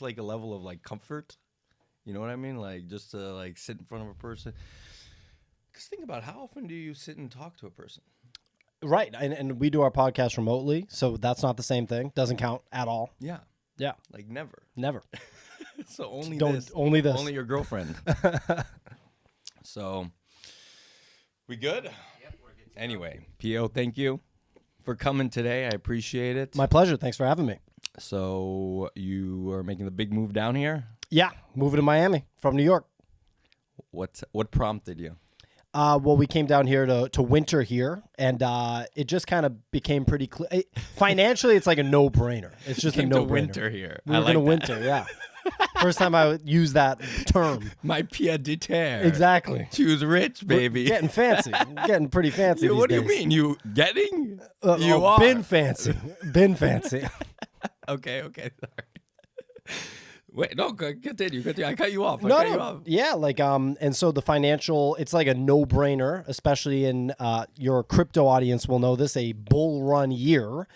like a level of like comfort. You know what I mean? Like just to like sit in front of a person. Because think about how often do you sit and talk to a person? Right. And we do our podcast remotely, so that's not the same thing. Doesn't count at all. Yeah. Yeah. Like never. Never. So only this. Only this. Only your girlfriend. So we good? Yep, we're good. Anyway, P.O., thank you for coming today. I appreciate it. My pleasure. Thanks for having me. So you are making the big move down here? Yeah. Moving to Miami from New York. What prompted you? Well, we came down here to winter here, and it just kind of became pretty clear. Financially, it's like a no-brainer. It's just a no-brainer. Winter here. We were going to winter, yeah. First time I would use that term. My pied de terre. Exactly. Choose rich, baby. We're getting fancy. Getting pretty fancy these what do days. you mean? You getting? You are. Been fancy. Been fancy. Okay. Sorry. Wait, no, continue. I cut you off. Yeah, like and so the financial, it's like a no-brainer, especially in your crypto audience will know this, a bull run year.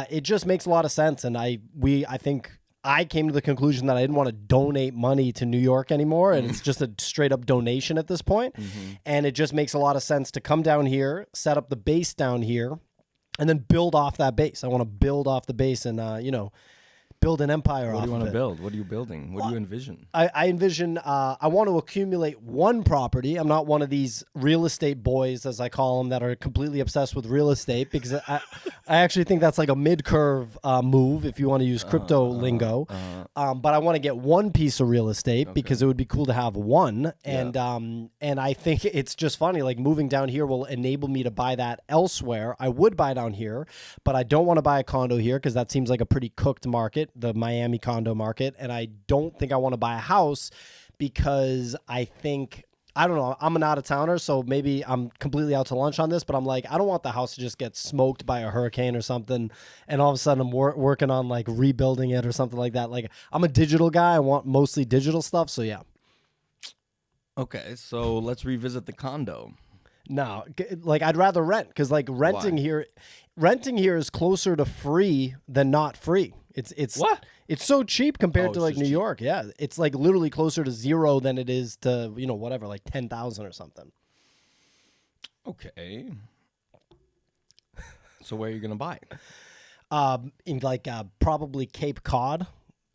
It just makes a lot of sense, and I think I came to the conclusion that I didn't want to donate money to New York anymore, and it's just a straight up donation at this point. And it just makes a lot of sense to come down here, set up the base down here, and then build off that base. I want to build off the base and build an empire off of it. What do you want to build? What are you building? What do you envision? I envision, I want to accumulate one property. I'm not one of these real estate boys, as I call them, that are completely obsessed with real estate, because I actually think that's like a mid-curve move if you want to use crypto lingo. But I want to get one piece of real estate because it would be cool to have one. And I think it's just funny, like moving down here will enable me to buy that elsewhere. I would buy down here, but I don't want to buy a condo here because that seems like a pretty cooked market, the Miami condo market. And I don't think I want to buy a house because I think, I don't know, I'm an out-of-towner, so maybe I'm completely out to lunch on this, but I'm like, I don't want the house to just get smoked by a hurricane or something, and all of a sudden I'm working on like rebuilding it or something like that. Like, I'm a digital guy. I want mostly digital stuff, so yeah. Okay, so let's revisit the condo. No, like I'd rather rent because like renting here is closer to free than not free. It's what? It's so cheap compared to like New cheap. York. Yeah, it's like literally closer to zero than it is to whatever, like 10,000 or something. Okay. So where are you gonna buy? In like probably Cape Cod.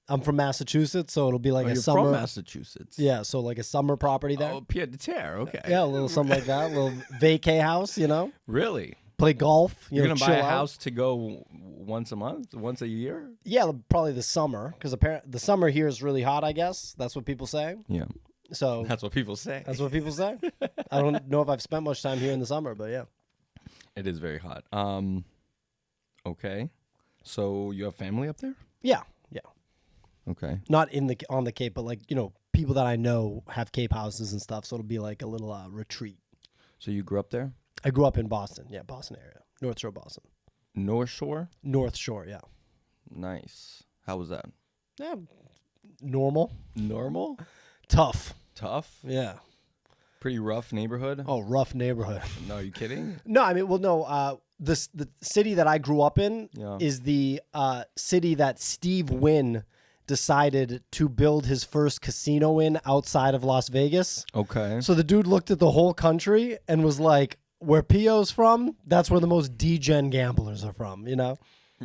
I'm from Massachusetts, so it'll be like a summer. From Massachusetts. Yeah, so like a summer property there. Oh, pied de terre. Okay. Yeah, a little something like that, a little vacay house, Really? Play golf. You're gonna buy a chill out. house to go once a month, once a year? Yeah, probably the summer, because apparently the summer here is really hot. I guess that's what people say. Yeah. So That's what people say. that's what people say. I don't know if I've spent much time here in the summer, but yeah. It is very hot. Okay. So you have family up there? Yeah. Okay. Not on the Cape, but like people that I know have Cape houses and stuff. So it'll be like a little retreat. So you grew up there? I grew up in Boston. Yeah, Boston area, North Shore, Boston. North Shore? North Shore, yeah. Nice. How was that? Yeah, normal. Normal? Tough. Tough? Yeah. Pretty rough neighborhood? Oh, rough neighborhood. No, are you kidding? No, I mean, well, no. The city that I grew up in is the city that Steve Wynn decided to build his first casino in outside of Las Vegas. Okay. So the dude looked at the whole country and was like, where P.O.'s from, that's where the most degen gamblers are from,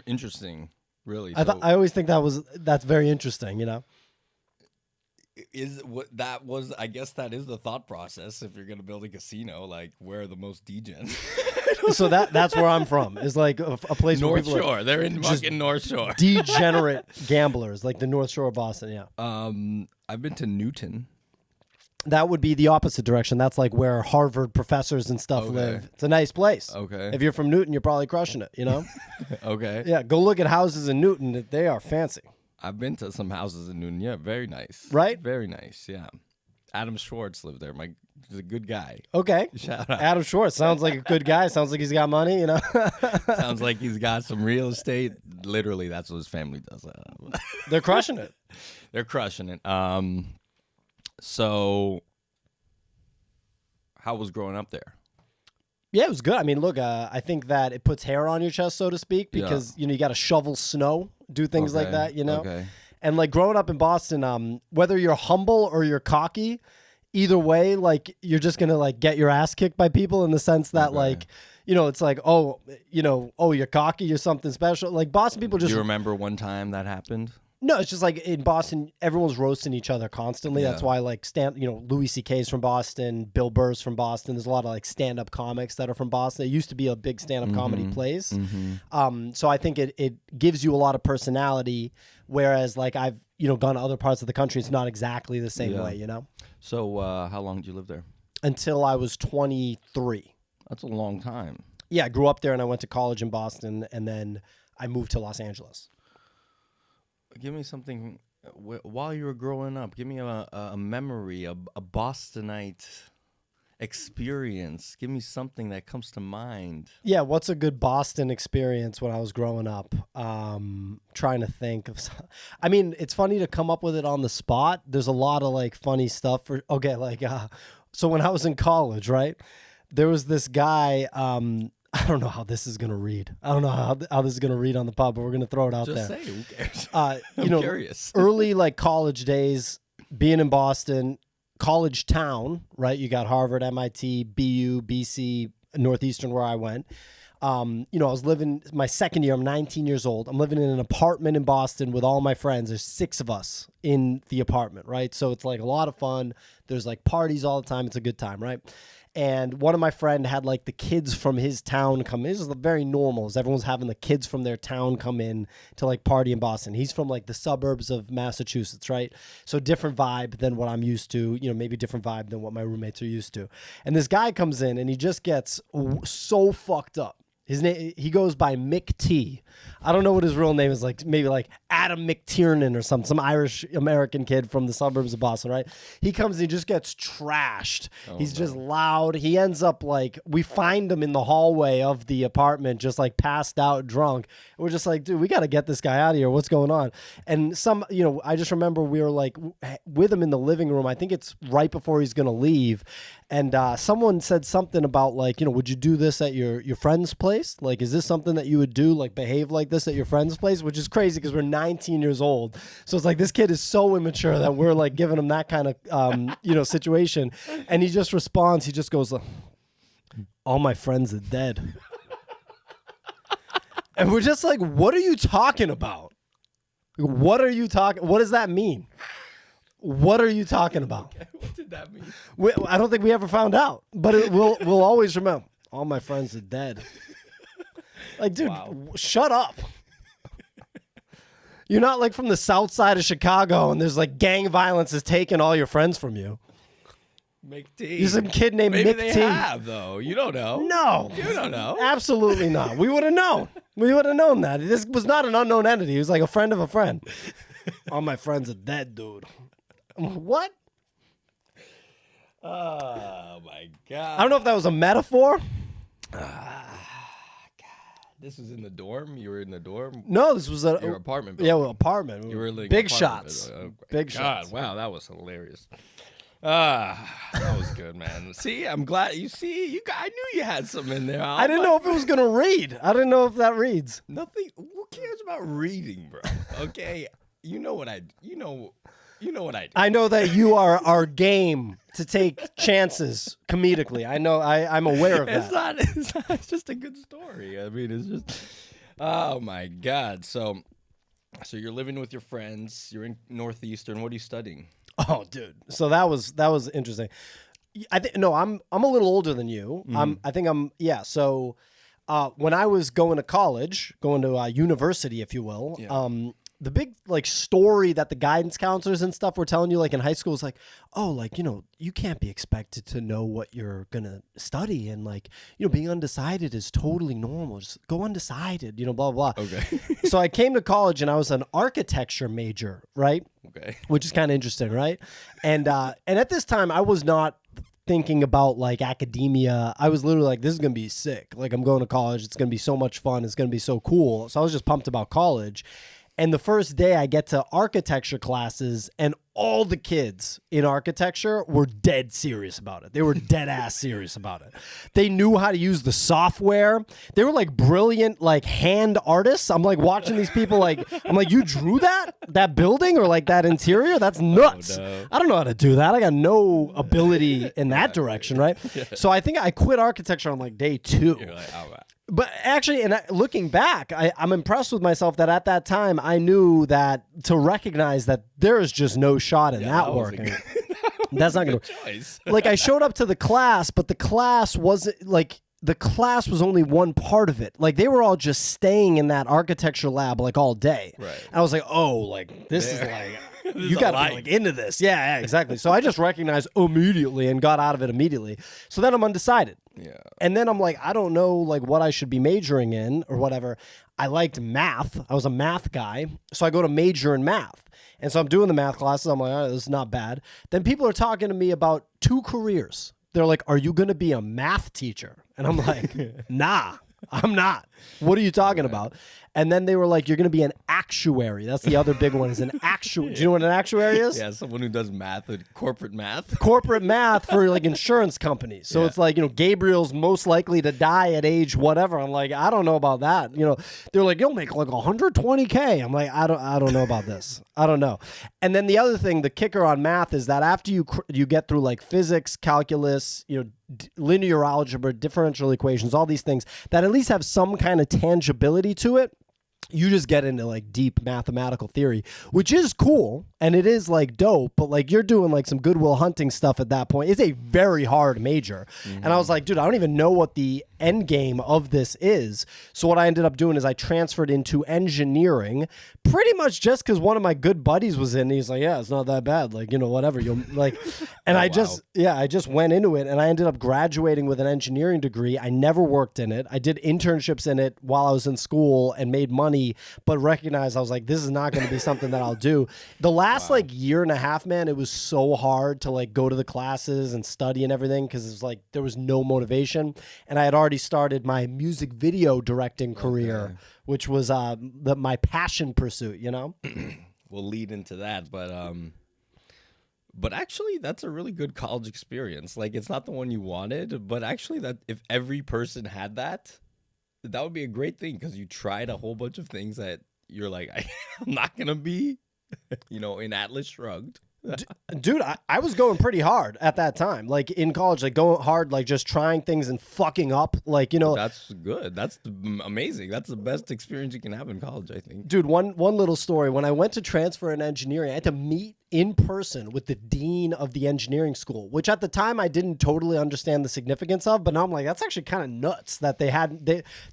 Interesting. Really. I always think that's very interesting, I guess that is the thought process if you're going to build a casino, like where are the most degens? So that's where I'm from. Is like a place where North people Shore. They're in fucking North Shore. Degenerate gamblers, like the North Shore of Boston, yeah. I've been to Newton. That would be the opposite direction. That's like where Harvard professors and stuff live. It's a nice place. Okay. If you're from Newton, you're probably crushing it, Okay. Yeah, go look at houses in Newton. They are fancy. I've been to some houses in Newton. Yeah, very nice. Right? Very nice, yeah. Adam Schwartz lived there. He's a good guy. Okay. Shout out. Adam Schwartz sounds like a good guy. Sounds like he's got money, Sounds like he's got some real estate. Literally, that's what his family does. They're crushing it. They're crushing it. So how was growing up there? Yeah, it was good. I mean, look, I think that it puts hair on your chest, so to speak, because you got to shovel snow, do things like that, Okay. And like growing up in Boston, whether you're humble or you're cocky, either way, like you're just gonna like get your ass kicked by people in the sense that like, you know, it's like, oh, you know, oh, you're cocky, you're something special. Like Boston people just. Do you remember one time that happened? No, it's just like in Boston, everyone's roasting each other constantly. That's why like Louis C.K.'s from Boston, Bill Burr's from Boston. There's a lot of like stand-up comics that are from Boston. It used to be a big stand-up comedy place. So I think it gives you a lot of personality, whereas like I've, you know, gone to other parts of the country, it's not exactly the same way, you know? So how long did you live there? Until I was 23. That's a long time. Yeah, I grew up there and I went to college in Boston and then I moved to Los Angeles. Give me something while you were growing up. Give me a memory, a Bostonite experience. Give me something that comes to mind. Yeah, what's a good Boston experience when I was growing up? Trying to think of. I mean, it's funny to come up with it on the spot. There's a lot of like funny stuff. So when I was in college, right, there was this guy. I don't know how this is going to read. I don't know how this is going to read on the pod, but we're going to throw it out there. Just say, who cares? I'm curious. Early like college days, being in Boston, college town, right? You got Harvard, MIT, BU, BC, Northeastern where I went. I was living my second year. I'm 19 years old. I'm living in an apartment in Boston with all my friends. There's 6 of us in the apartment, right? So it's like a lot of fun. There's like parties all the time. It's a good time, right? And one of my friend had like the kids from his town come in. This is very normal. Everyone's having the kids from their town come in to like party in Boston. He's from like the suburbs of Massachusetts, right? So different vibe than what I'm used to, maybe different vibe than what my roommates are used to. And this guy comes in and he just gets so fucked up. His name, he goes by Mick T. I don't know what his real name is, like maybe like Adam McTiernan or some Irish American kid from the suburbs of Boston, right? He comes, he just gets trashed. He's just loud. He ends up like, we find him in the hallway of the apartment, just like passed out drunk. We're just like, dude, we got to get this guy out of here. What's going on? And I just remember we were like with him in the living room. I think it's right before he's going to leave. And someone said something about like, would you do this at your friend's place? Like, is this something that you would do, like behave like this at your friend's place? Which is crazy because we're 19 years old. So it's like this kid is so immature that we're like giving him that kind of, situation. And he just responds. He just goes, all my friends are dead. And we're just like, what are you talking about? What are you talking? What does that mean? What are you talking about? Okay, what did that mean? I don't think we ever found out, but we'll always remember. All my friends are dead. Like, dude, shut up. You're not like from the south side of Chicago and there's like gang violence is taking all your friends from you. Mick T. You're some kid named Maybe Mick they T. have, though. You don't know. No. You don't know. Absolutely not. We would have known. We would have known that. This was not an unknown entity. He was like a friend of a friend. All my friends are dead, dude. What? Oh, my God. I don't know if that was a metaphor. God. This was in the dorm? You were in the dorm? No, this was Your apartment building. Yeah, well, apartment. You were living big apartment shots. Oh, big God, shots. wow, that was hilarious. That was good, man. See, I'm glad. I knew you had something in there. I didn't know if it was going to read. I didn't know if that reads. Nothing. Who cares about reading, bro? Okay, you know what I do. I know that you are game to take chances comedically. I know. I'm aware of that. It's just a good story. I mean, it's just. Oh my God. So you're living with your friends. You're in Northeastern. What are you studying? Oh, dude. So that was interesting. I'm a little older than you. Mm-hmm. So when I was going to college, going to university, if you will, the big like story that the guidance counselors and stuff were telling you like in high school is like, oh, like, you can't be expected to know what you're going to study. And like, being undecided is totally normal. Just go undecided, blah, blah, blah. Okay. So I came to college and I was an architecture major, right? Okay. Which is kind of interesting, right? And at this time I was not thinking about like academia. I was literally like, this is going to be sick. Like I'm going to college. It's going to be so much fun. It's going to be so cool. So I was just pumped about college. And the first day I get to architecture classes, and all the kids in architecture were dead serious about it. They were dead ass serious about it. They knew how to use the software. They were like brilliant, like hand artists. I'm like watching these people like, I'm like, you drew that building or like that interior? That's nuts. Oh, no. I don't know how to do that. I got no ability in that direction, right? Yeah. So I think I quit architecture on like day 2. You're like, all right. But actually, and looking back, I'm impressed with myself that at that time I knew that to recognize that there is just no shot in that working. That's not going to. Like I showed up to the class, but the class wasn't like. The class was only one part of it. Like they were all just staying in that architecture lab like all day. Right. And I was like, oh, like this is like you got to be like into this. Yeah, exactly. So I just recognized immediately and got out of it immediately. So then I'm undecided. Yeah. And then I'm like, I don't know like what I should be majoring in or whatever. I liked math. I was a math guy. So I go to major in math. And so I'm doing the math classes. I'm like, oh, this is not bad. Then people are talking to me about 2 careers. They're like, are you going to be a math teacher? And I'm like, nah, I'm not. What are you talking about? And then they were like, you're going to be an actuary. That's the other big one is an actuary. Do you know what an actuary is? Yeah, someone who does math, corporate math. Corporate math for like insurance companies. So it's like, Gabriel's most likely to die at age whatever. I'm like, I don't know about that. They're like, you'll make like 120K. I'm like, I don't know about this. I don't know. And then the other thing, the kicker on math is that after you get through like physics, calculus, linear algebra, differential equations, all these things that at least have some kind of tangibility to it, you just get into like deep mathematical theory, which is cool and it is like dope, but like you're doing like some Goodwill Hunting stuff at that point. It's a very hard major. And I was like, dude, I don't even know what the end game of this is. So what I ended up doing is I transferred into engineering pretty much just because one of my good buddies was in. He's like, yeah, it's not that bad. Like, whatever. You'll like, and I just went into it and I ended up graduating with an engineering degree. I never worked in it. I did internships in it while I was in school and made money, but recognized I was like, this is not going to be something that I'll do. The last like year and a half, man, it was so hard to like go to the classes and study and everything because it was like there was no motivation. And I had already started my music video directing career, which was my passion pursuit, We'll lead into that, but actually that's a really good college experience. Like it's not the one you wanted, but actually that if every person had that would be a great thing because you tried a whole bunch of things that you're like, I'm not going to be, in Atlas Shrugged. Dude, I was going pretty hard at that time. Like in college, like going hard, like just trying things and fucking up. Like, That's good. That's amazing. That's the best experience you can have in college, I think. Dude, one little story. When I went to transfer in engineering, I had to meet in person with the dean of the engineering school, which at the time I didn't totally understand the significance of, but now I'm like, that's actually kind of nuts that they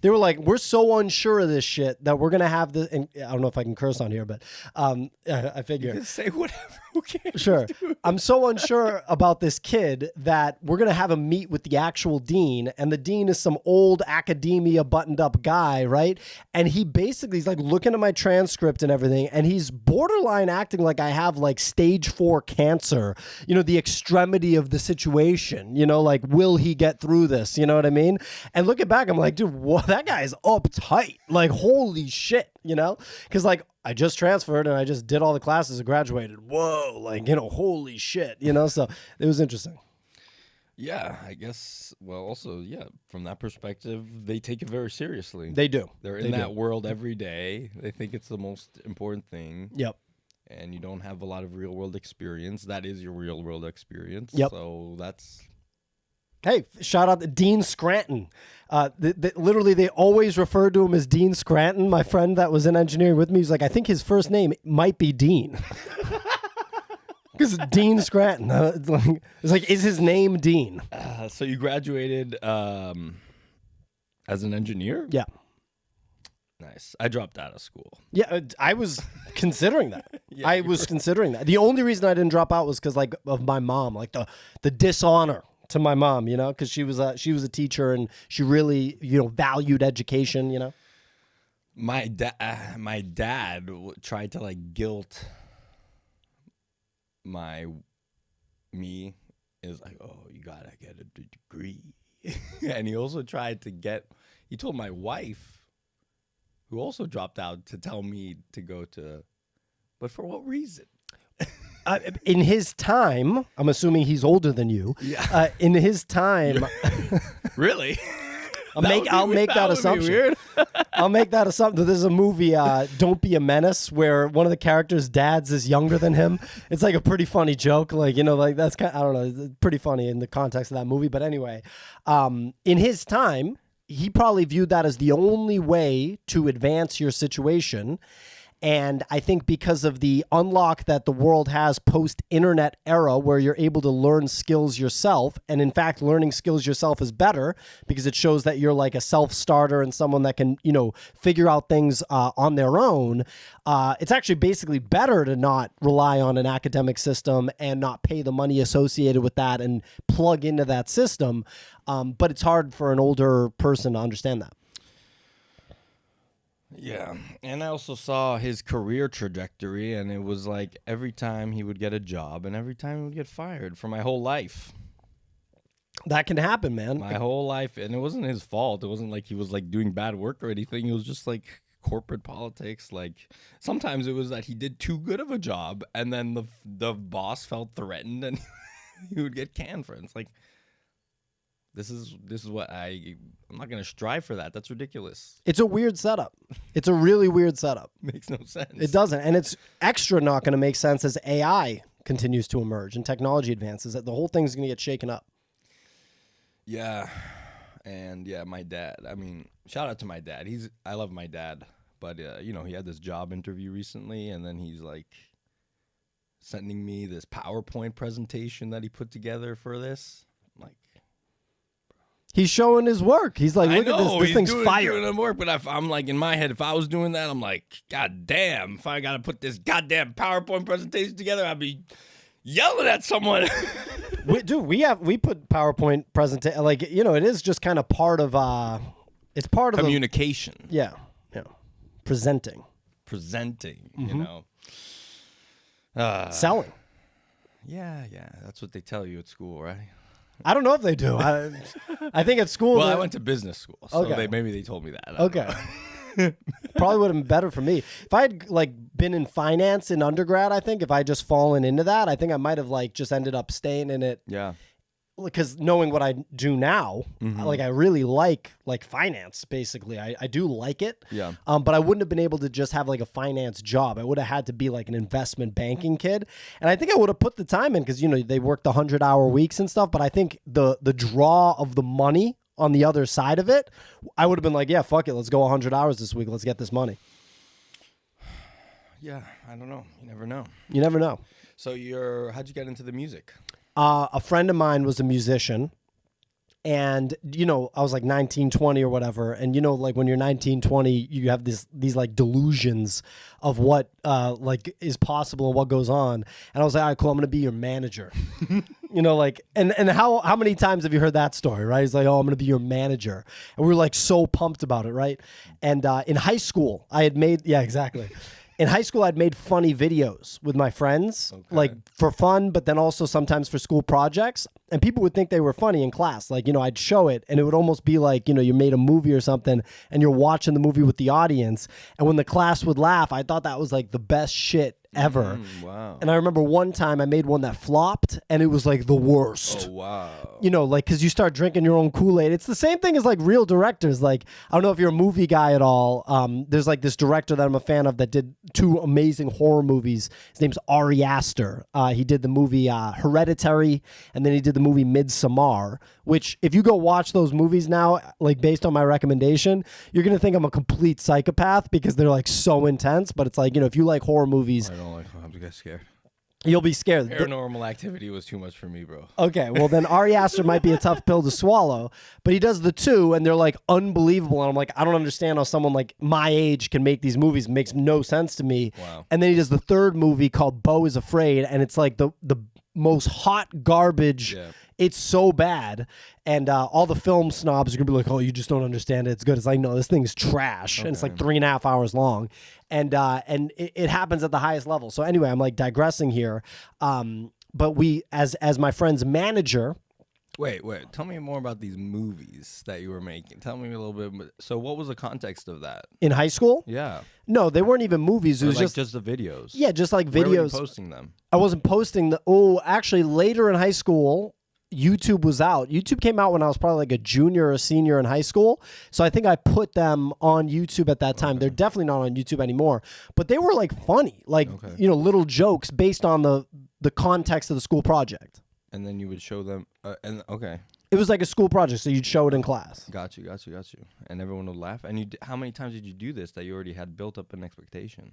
were like, we're so unsure of this shit that we're going to have this, and I don't know if I can curse on here, but I figure. You can say whatever. Okay. Sure. I'm so unsure about this kid that we're going to have him meet with the actual dean, and the dean is some old academia buttoned up guy, right? And he's like looking at my transcript and everything, and he's borderline acting like I have like stage 4 cancer, the extremity of the situation, like, will he get through this? You know what I mean? And looking back, I'm like, dude, that guy's uptight. Like, holy shit, because like, I just transferred and I just did all the classes and graduated. Whoa, like, holy shit, so it was interesting. Yeah, I guess. Well, also, yeah, from that perspective, they take it very seriously. They do. They're in that world every day. They think it's the most important thing. Yep. And you don't have a lot of real world experience. That is your real world experience. Yep. So that's... Hey, shout out to Dean Scranton. Literally, they always referred to him as Dean Scranton. My friend that was in engineering with me, he's like, I think his first name might be Dean. Because Dean Scranton. It's like, is his name Dean? So you graduated as an engineer? Yeah. Nice. I dropped out of school. Yeah, I was considering that. I was considering that. The only reason I didn't drop out was because like of my mom, like the dishonor to my mom, because she was a teacher and she really valued education. My dad tried to like guilt me is like, oh, you gotta get a degree, and he also tried to he told my wife, who also dropped out to tell me to go to, but for what reason? In his time, I'm assuming he's older than you. Yeah. In his time, Really? I'll make that assumption. I'll make that assumption. There's a movie, Don't Be a Menace, where one of the characters' dads is younger than him. It's like a pretty funny joke. Like, you know, like that's kind of, I don't know, it's pretty funny in the context of that movie. But anyway, in his time, he probably viewed that as the only way to advance your situation. And I think because of the unlock that the world has post-internet era where you're able to learn skills yourself, and in fact, learning skills yourself is better because it shows that you're like a self-starter and someone that can, you know, figure out things on their own. It's actually basically better to not rely on an academic system and not pay the money associated with that and plug into that system. But it's hard for an older person to understand that. Yeah, and I also saw his career trajectory, and it was like every time he would get a job and every time he would get fired for my whole life. That can happen, man. My whole life, and it wasn't his fault. It wasn't like he was like doing bad work or anything. It was just like corporate politics. Like sometimes it was that he did too good of a job, and then the boss felt threatened, and he would get canned for it. It's like this is what I'm not going to strive for that. That's ridiculous. It's a weird setup. It's a really weird setup. Makes no sense. It doesn't. And it's extra not going to make sense as AI continues to emerge and technology advances. That the whole thing's going to get shaken up. Yeah. And yeah, my dad. I mean, shout out to my dad. I love my dad. But, you know, he had this job interview recently, and then he's like sending me this PowerPoint presentation that he put together for this. I'm like, he's showing his work. He's like, look at this. This thing's fire. Doing work, but I'm like, in my head, if I was doing that, I'm like, God damn, if I got to put this goddamn PowerPoint presentation together, I'd be yelling at someone. we put PowerPoint presentation, like, you know, it is just kind of part of, it's part of communication. Yeah. Presenting, you know. Selling. Yeah. That's what they tell you at school, right? I don't know if they do. I think at school. Well, I went to business school, so okay. maybe they told me that. Okay. Probably would have been better for me if I had like been in finance in undergrad. I think if I just fallen into that, I think I might have like just ended up staying in it. Yeah. Because knowing what I do now, like I really like finance. Basically, I do like it. Yeah. But I wouldn't have been able to just have like a finance job. I would have had to be like an investment banking kid, and I think I would have put the time in because you know they worked 100-hour weeks and stuff. But I think the draw of the money on the other side of it, I would have been like, yeah, fuck it, let's go 100 hours this week. Let's get this money. Yeah, I don't know. You never know. You never know. So how'd you get into the music? A friend of mine was a musician, and, you know, I was like 19, 20 or whatever. And, you know, like when you're 19, 20, you have these like delusions of what like is possible and what goes on. And I was like, all right, cool, I'm going to be your manager. You know, like, and how many times have you heard that story, right? He's like, oh, I'm going to be your manager. And we were like so pumped about it, right? And in high school, I had made, yeah, exactly. In high school, I'd made funny videos with my friends, like for fun, but then also sometimes for school projects. And people would think they were funny in class. Like, you know, I'd show it and it would almost be like, you know, you made a movie or something and you're watching the movie with the audience. And when the class would laugh, I thought that was like the best shit ever. Wow. And I remember one time I made one that flopped and it was like the worst. Oh, wow. You know, like, because you start drinking your own Kool-Aid. It's the same thing as like real directors. Like, I don't know if you're a movie guy at all. There's like this director that I'm a fan of that did 2 amazing horror movies. His name's Ari Aster. He did the movie Hereditary, and then he did the movie Midsommar, which if you go watch those movies now, like based on my recommendation, you're going to think I'm a complete psychopath because they're like so intense. But it's like, you know, if you like horror movies, I don't like, I'm just scared. You'll be scared. Paranormal Activity was too much for me, bro. Okay, well then Ari Aster might be a tough pill to swallow, but he does the 2 and they're like unbelievable. And I'm like, I don't understand how someone like my age can make these movies. It makes no sense to me. Wow. And then he does the 3rd movie called Beau is Afraid, and it's like the most hot garbage. Yeah. It's so bad. And all the film snobs are going to be like, oh, you just don't understand it. It's good. It's like, no, this thing's trash. Okay. And it's like 3.5 hours long. And it happens at the highest level. So anyway, I'm like digressing here. But we, as my friend's manager, Wait. Tell me more about these movies that you were making. Tell me a little bit. So what was the context of that? In high school? Yeah. No, they weren't even movies. It was like just the videos. Yeah, just like Where were you videos. posting them? I wasn't posting actually later in high school, YouTube was out. YouTube came out when I was probably like a junior or a senior in high school. So I think I put them on YouTube at that time. Okay. They're definitely not on YouTube anymore. But they were like funny, like little jokes based on the context of the school project. And then you would show them It was like a school project, so you'd show it in class. Got you. And everyone would laugh. And how many times did you do this that you already had built up an expectation?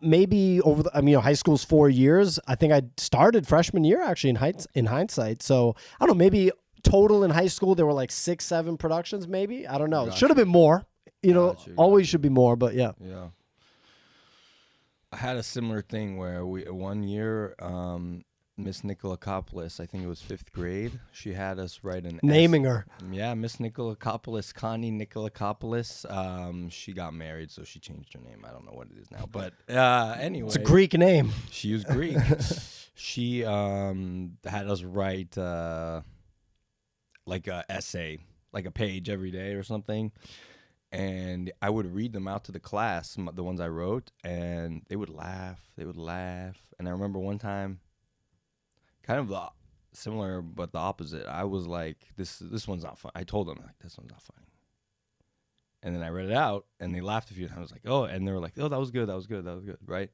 Maybe over high school's 4 years. I think I started freshman year actually in hindsight. So I don't know, maybe total in high school there were like 6, 7 productions maybe. I don't know. It should have been more. Always should be more, but yeah. Yeah. I had a similar thing where one year Miss Nicolakopoulos, I think it was 5th grade. She had us write an naming her. Yeah, Miss Nicolakopoulos, Connie Nicolakopoulos. She got married, so she changed her name. I don't know what it is now, but anyway, it's a Greek name. She was Greek. She had us write like a essay, like a page every day or something. And I would read them out to the class, the ones I wrote, and they would laugh. And I remember one time, kind of similar, but the opposite. I was like, this one's not fun. I told them, like, this one's not funny. And then I read it out, and they laughed a few times. I was like, oh, and they were like, oh, that was good, right?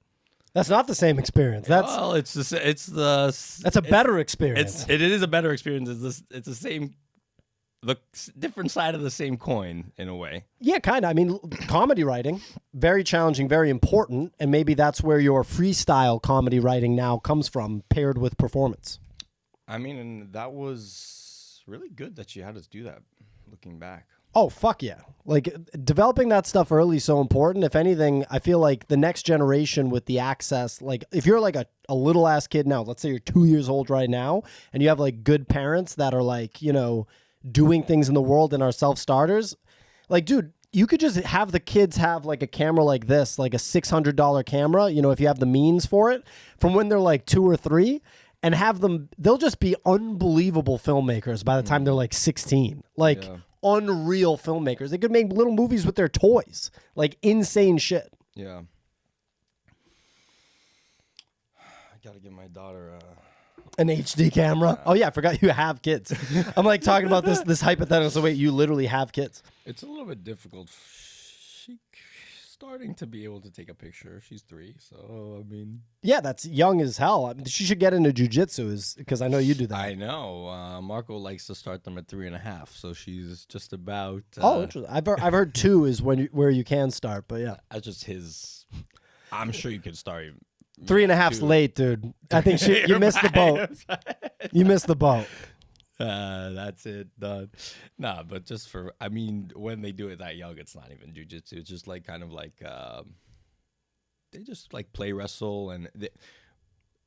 That's not the same experience. That's a better experience. It is a better experience. It's the same, the different side of the same coin in a way. Yeah, kind of. I mean, comedy writing, very challenging, very important, and maybe that's where your freestyle comedy writing now comes from, paired with performance. I mean, and that was really good that you had us do that, looking back. Oh, fuck yeah. Like, developing that stuff early is so important. If anything, I feel like the next generation with the access, like, if you're like a little-ass kid now, let's say you're 2 years old right now, and you have, like, good parents that are, like, doing things in the world and are self-starters, like, dude, you could just have the kids have like a camera like this, like a $600 camera, if you have the means for it, from when they're like 2 or 3, and have them, they'll just be unbelievable filmmakers by the time they're like 16. Like, unreal filmmakers. They could make little movies with their toys, like insane shit. Yeah. I gotta give my daughter an HD camera. Oh yeah, I forgot you have kids. I'm like talking about this hypothetical. So wait, you literally have kids? It's a little bit difficult. She's starting to be able to take a picture. She's 3, so I mean. Yeah, that's young as hell. I mean, she should get into jujitsu, because I know you do that. I know. Marco likes to start them at 3.5, so she's just about. Oh, interesting. I've heard 2 is where you can start, but yeah. That's just his. I'm sure you could start. 3.5's late, dude. I think you missed the boat. You missed the boat. That's it, done. Nah, but just when they do it that young, it's not even jujitsu. It's just like kind of like they just like play wrestle, and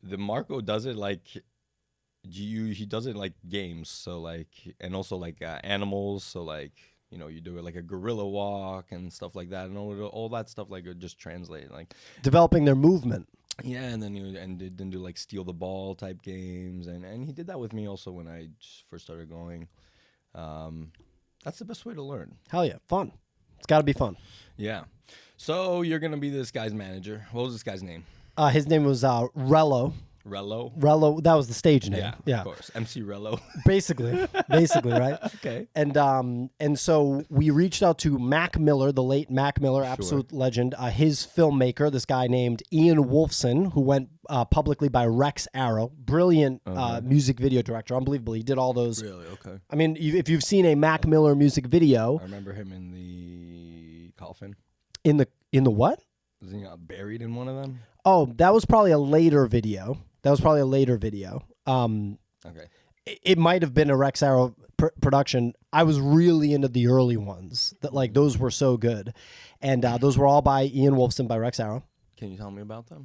the Marco does it like he does it like games. So like, and also like animals. So like, you do it like a gorilla walk and stuff like that, and all that stuff like just translate like developing their movement. Yeah, and then didn't do like steal the ball type games, and he did that with me also when I first started going. That's the best way to learn. Hell yeah, fun. It's got to be fun. Yeah. So you're gonna be this guy's manager. What was this guy's name? His name was Rallo. Rallo, that was the stage name. Yeah, of course. MC Rallo. Basically, right? Okay. And so we reached out to Mac Miller, the late Mac Miller, absolute legend, his filmmaker, this guy named Ian Wolfson, who went publicly by Rex Arrow, brilliant music video director, unbelievable. He did all those. Really? Okay. I mean, if you've seen a Mac Miller music video, I remember him in the coffin. In the what? Was he buried in one of them? Oh, that was probably a later video. Okay. It might have been a Rex Arrow production. I was really into the early ones. That those were so good, and those were all by Ian Wolfson by Rex Arrow. Can you tell me about them?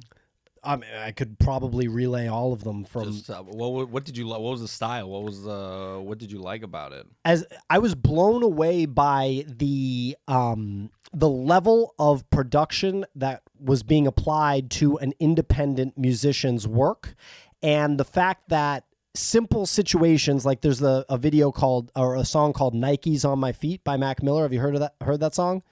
I mean, I could probably relay all of them from. Just, what did you like? What was the style? What did you like about it? As I was blown away by the level of production that was being applied to an independent musician's work, and the fact that simple situations. Like there's a video called, or a song called Nike's on My Feet by Mac Miller. Have you heard that song?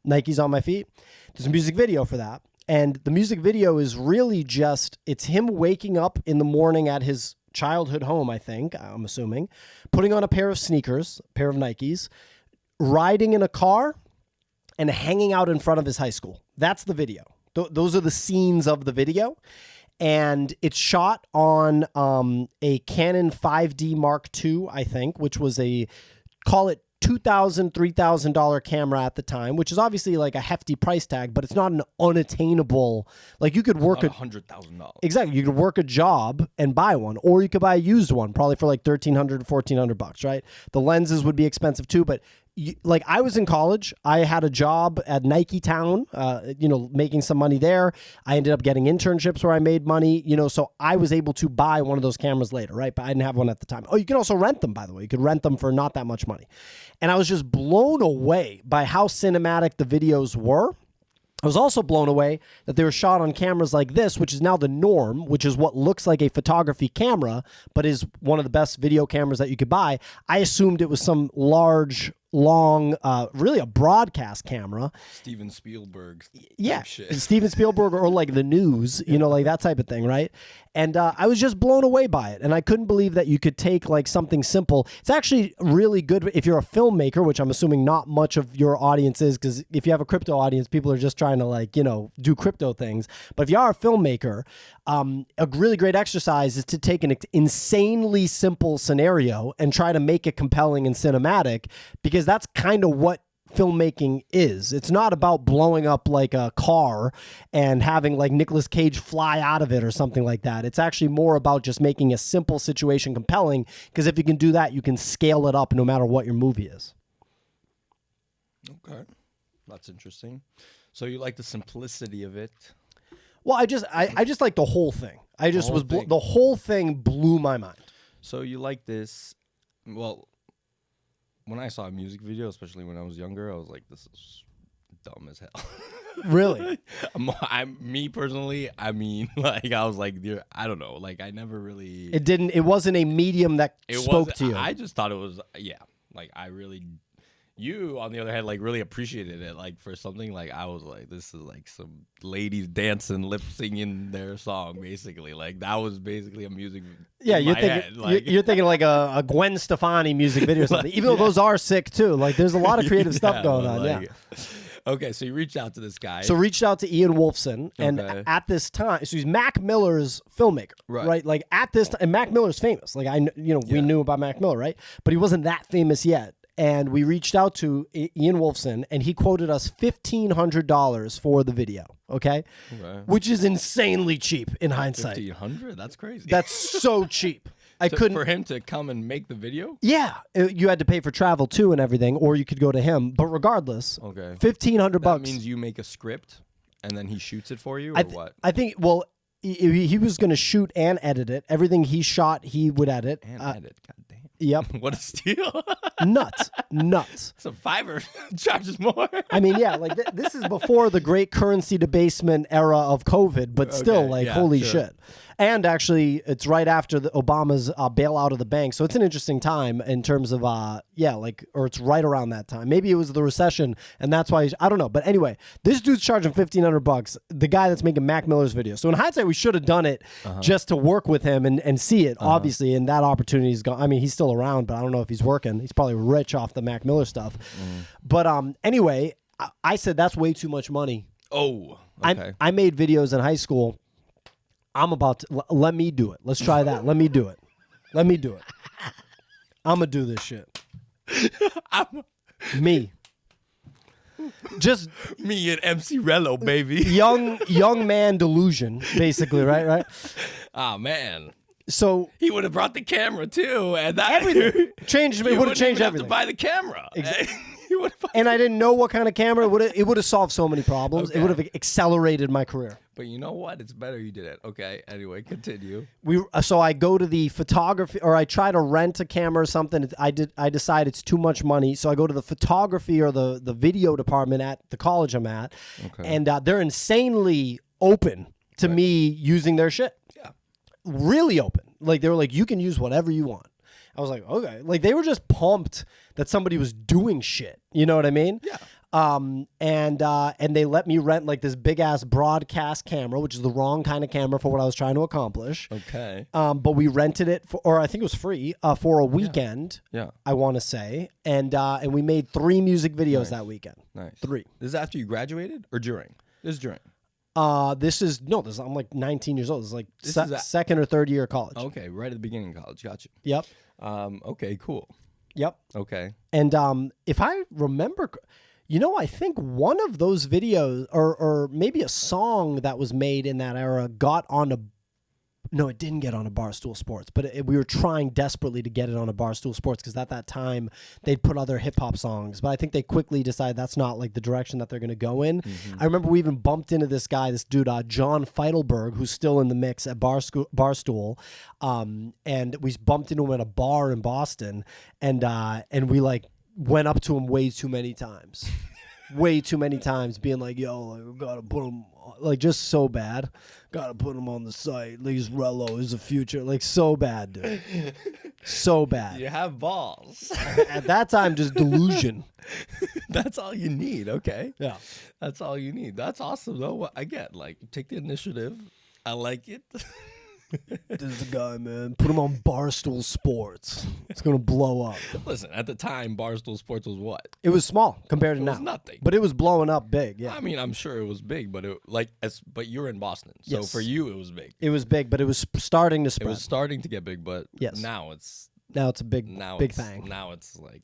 Nike's on My Feet? There's a music video for that. And the music video is really just, it's him waking up in the morning at his childhood home, I'm assuming, putting on a pair of sneakers, a pair of Nikes, riding in a car, and hanging out in front of his high school. That's the video. Those are the scenes of the video. And it's shot on a Canon 5D Mark II, I think, which was call it $2,000, $3,000 camera at the time, which is obviously like a hefty price tag, but it's not an unattainable, like you could work $100,000. Exactly. You could work a job and buy one, or you could buy a used one, probably for like $1,300 to $1,400, right? The lenses would be expensive too, but like I was in college, I had a job at Nike Town, making some money there. I ended up getting internships where I made money, so I was able to buy one of those cameras later, right? But I didn't have one at the time. Oh, you can also rent them, by the way. You could rent them for not that much money. And I was just blown away by how cinematic the videos were. I was also blown away that they were shot on cameras like this, which is now the norm, which is what looks like a photography camera, but is one of the best video cameras that you could buy. I assumed it was some large, long, really a broadcast camera. Steven Spielberg. Yeah, shit. Steven Spielberg or like the news, like that type of thing, right? And I was just blown away by it. And I couldn't believe that you could take like something simple. It's actually really good if you're a filmmaker, which I'm assuming not much of your audience is, because if you have a crypto audience, people are just trying to like, do crypto things. But if you are a filmmaker, a really great exercise is to take an insanely simple scenario and try to make it compelling and cinematic, because that's kind of what filmmaking is. It's not about blowing up like a car and having like Nicolas Cage fly out of it or something like that. It's actually more about just making a simple situation compelling, because if you can do that, you can scale it up no matter what your movie is. Okay. That's interesting. So you like the simplicity of it? Well, I just like the whole thing. The whole thing blew my mind. So you like this? Well, when I saw a music video, especially when I was younger, I was like, this is dumb as hell. Really? Me personally, I mean, like, I was like, I don't know. Like, I never really... It wasn't a medium that spoke to you. I just thought it was, like, I really... You, on the other hand, like, really appreciated it. Like, for something, like, I was like, this is like some ladies dancing, lip singing their song, basically. Like, that was basically a music. Yeah, you're thinking like a Gwen Stefani music video or something. Even though those are sick too. Like, there's a lot of creative stuff going on. Like, okay, so you reached out to this guy. So reached out to Ian Wolfson, and at this time, so he's Mac Miller's filmmaker, right? Like at this time, and Mac Miller's famous. Like we knew about Mac Miller, right? But he wasn't that famous yet. And we reached out to Ian Wolfson, and he quoted us $1,500 for the video. Okay, which is insanely cheap in hindsight. $1,500? That's crazy. That's so cheap. I couldn't for him to come and make the video. Yeah, you had to pay for travel too and everything, or you could go to him. But regardless, $1,500. That means you make a script and then he shoots it for you, or what? I think. Well, he was going to shoot and edit it. Everything he shot, he would edit. And edit. God damn. Yep. What a steal. Nuts. So Fiverr charges more. I mean, yeah, like this is before the great currency debasement era of COVID, but still, holy shit. And actually, it's right after Obama's bailout of the bank. So it's an interesting time in terms of, or it's right around that time. Maybe it was the recession, and that's why, I don't know. But anyway, this dude's charging $1,500, the guy that's making Mac Miller's video. So in hindsight, we should have done it just to work with him and see it, obviously. And that opportunity's gone. I mean, he's still around, but I don't know if he's working. He's probably rich off the Mac Miller stuff. But anyway, I said, that's way too much money. Oh, okay. I made videos in high school. I'm about to, let me do it. Let's try that. Let me do it. I'm going to do this shit. Me. Just me and MC Rallo, baby. young man delusion, basically, right? Oh, man. So he would have brought the camera too, and that everything changed. It would have changed everything. To buy the camera, exactly. And I didn't know what kind of camera it would have solved so many problems. It would have accelerated my career. But you know what? It's better you did it. Okay. Anyway, continue. So I go to the photography, or I try to rent a camera or something. I decide it's too much money, so I go to the photography or the video department at the college I'm at, and they're insanely open to me using their shit. Really open. Like, they were like, you can use whatever you want. I was like, okay. Like, they were just pumped that somebody was doing shit. You know what I mean? Yeah. And they let me rent like this big ass broadcast camera, which is the wrong kind of camera for what I was trying to accomplish. Okay. But we rented it for, or I think it was free, for a weekend. Yeah. I want to say, and we made 3 music videos that weekend. Nice. 3. This is after you graduated or during? This is during. I'm like 19 years old. This is like second or third year of college. Okay, right at the beginning of college. Got you. Yep. Okay, cool. Yep. Okay. And if I remember, I think one of those videos or maybe a song that was made in that era got on no, it didn't get on a Barstool Sports, but we were trying desperately to get it on a Barstool Sports because at that time they'd put other hip hop songs, but I think they quickly decided that's not like the direction that they're going to go in. I remember we even bumped into this dude, John Feidelberg, who's still in the mix at Barstool, and we bumped into him at a bar in Boston, and we like went up to him way too many times. Way too many times being like, yo, like, we gotta put him, like, just so bad. Gotta put him on the site. Like, he's Rallo, is the future. Like, so bad, dude. So bad. You have balls. At that time, just delusion. That's all you need. Okay. Yeah. That's all you need. That's awesome, though. I get, like, take the initiative. I like it. This is the guy, man. Put him on Barstool Sports. It's going to blow up. Listen, at the time, Barstool Sports was what? It was small compared to now. It was nothing. But it was blowing up big, yeah. I mean, I'm sure it was big, but but you're in Boston. So Yes. for you, it was big. It was big, but it was starting to It spread. was starting to get big, but Yes. now it's a big thing. Now it's like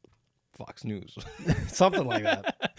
Fox News. Something like that.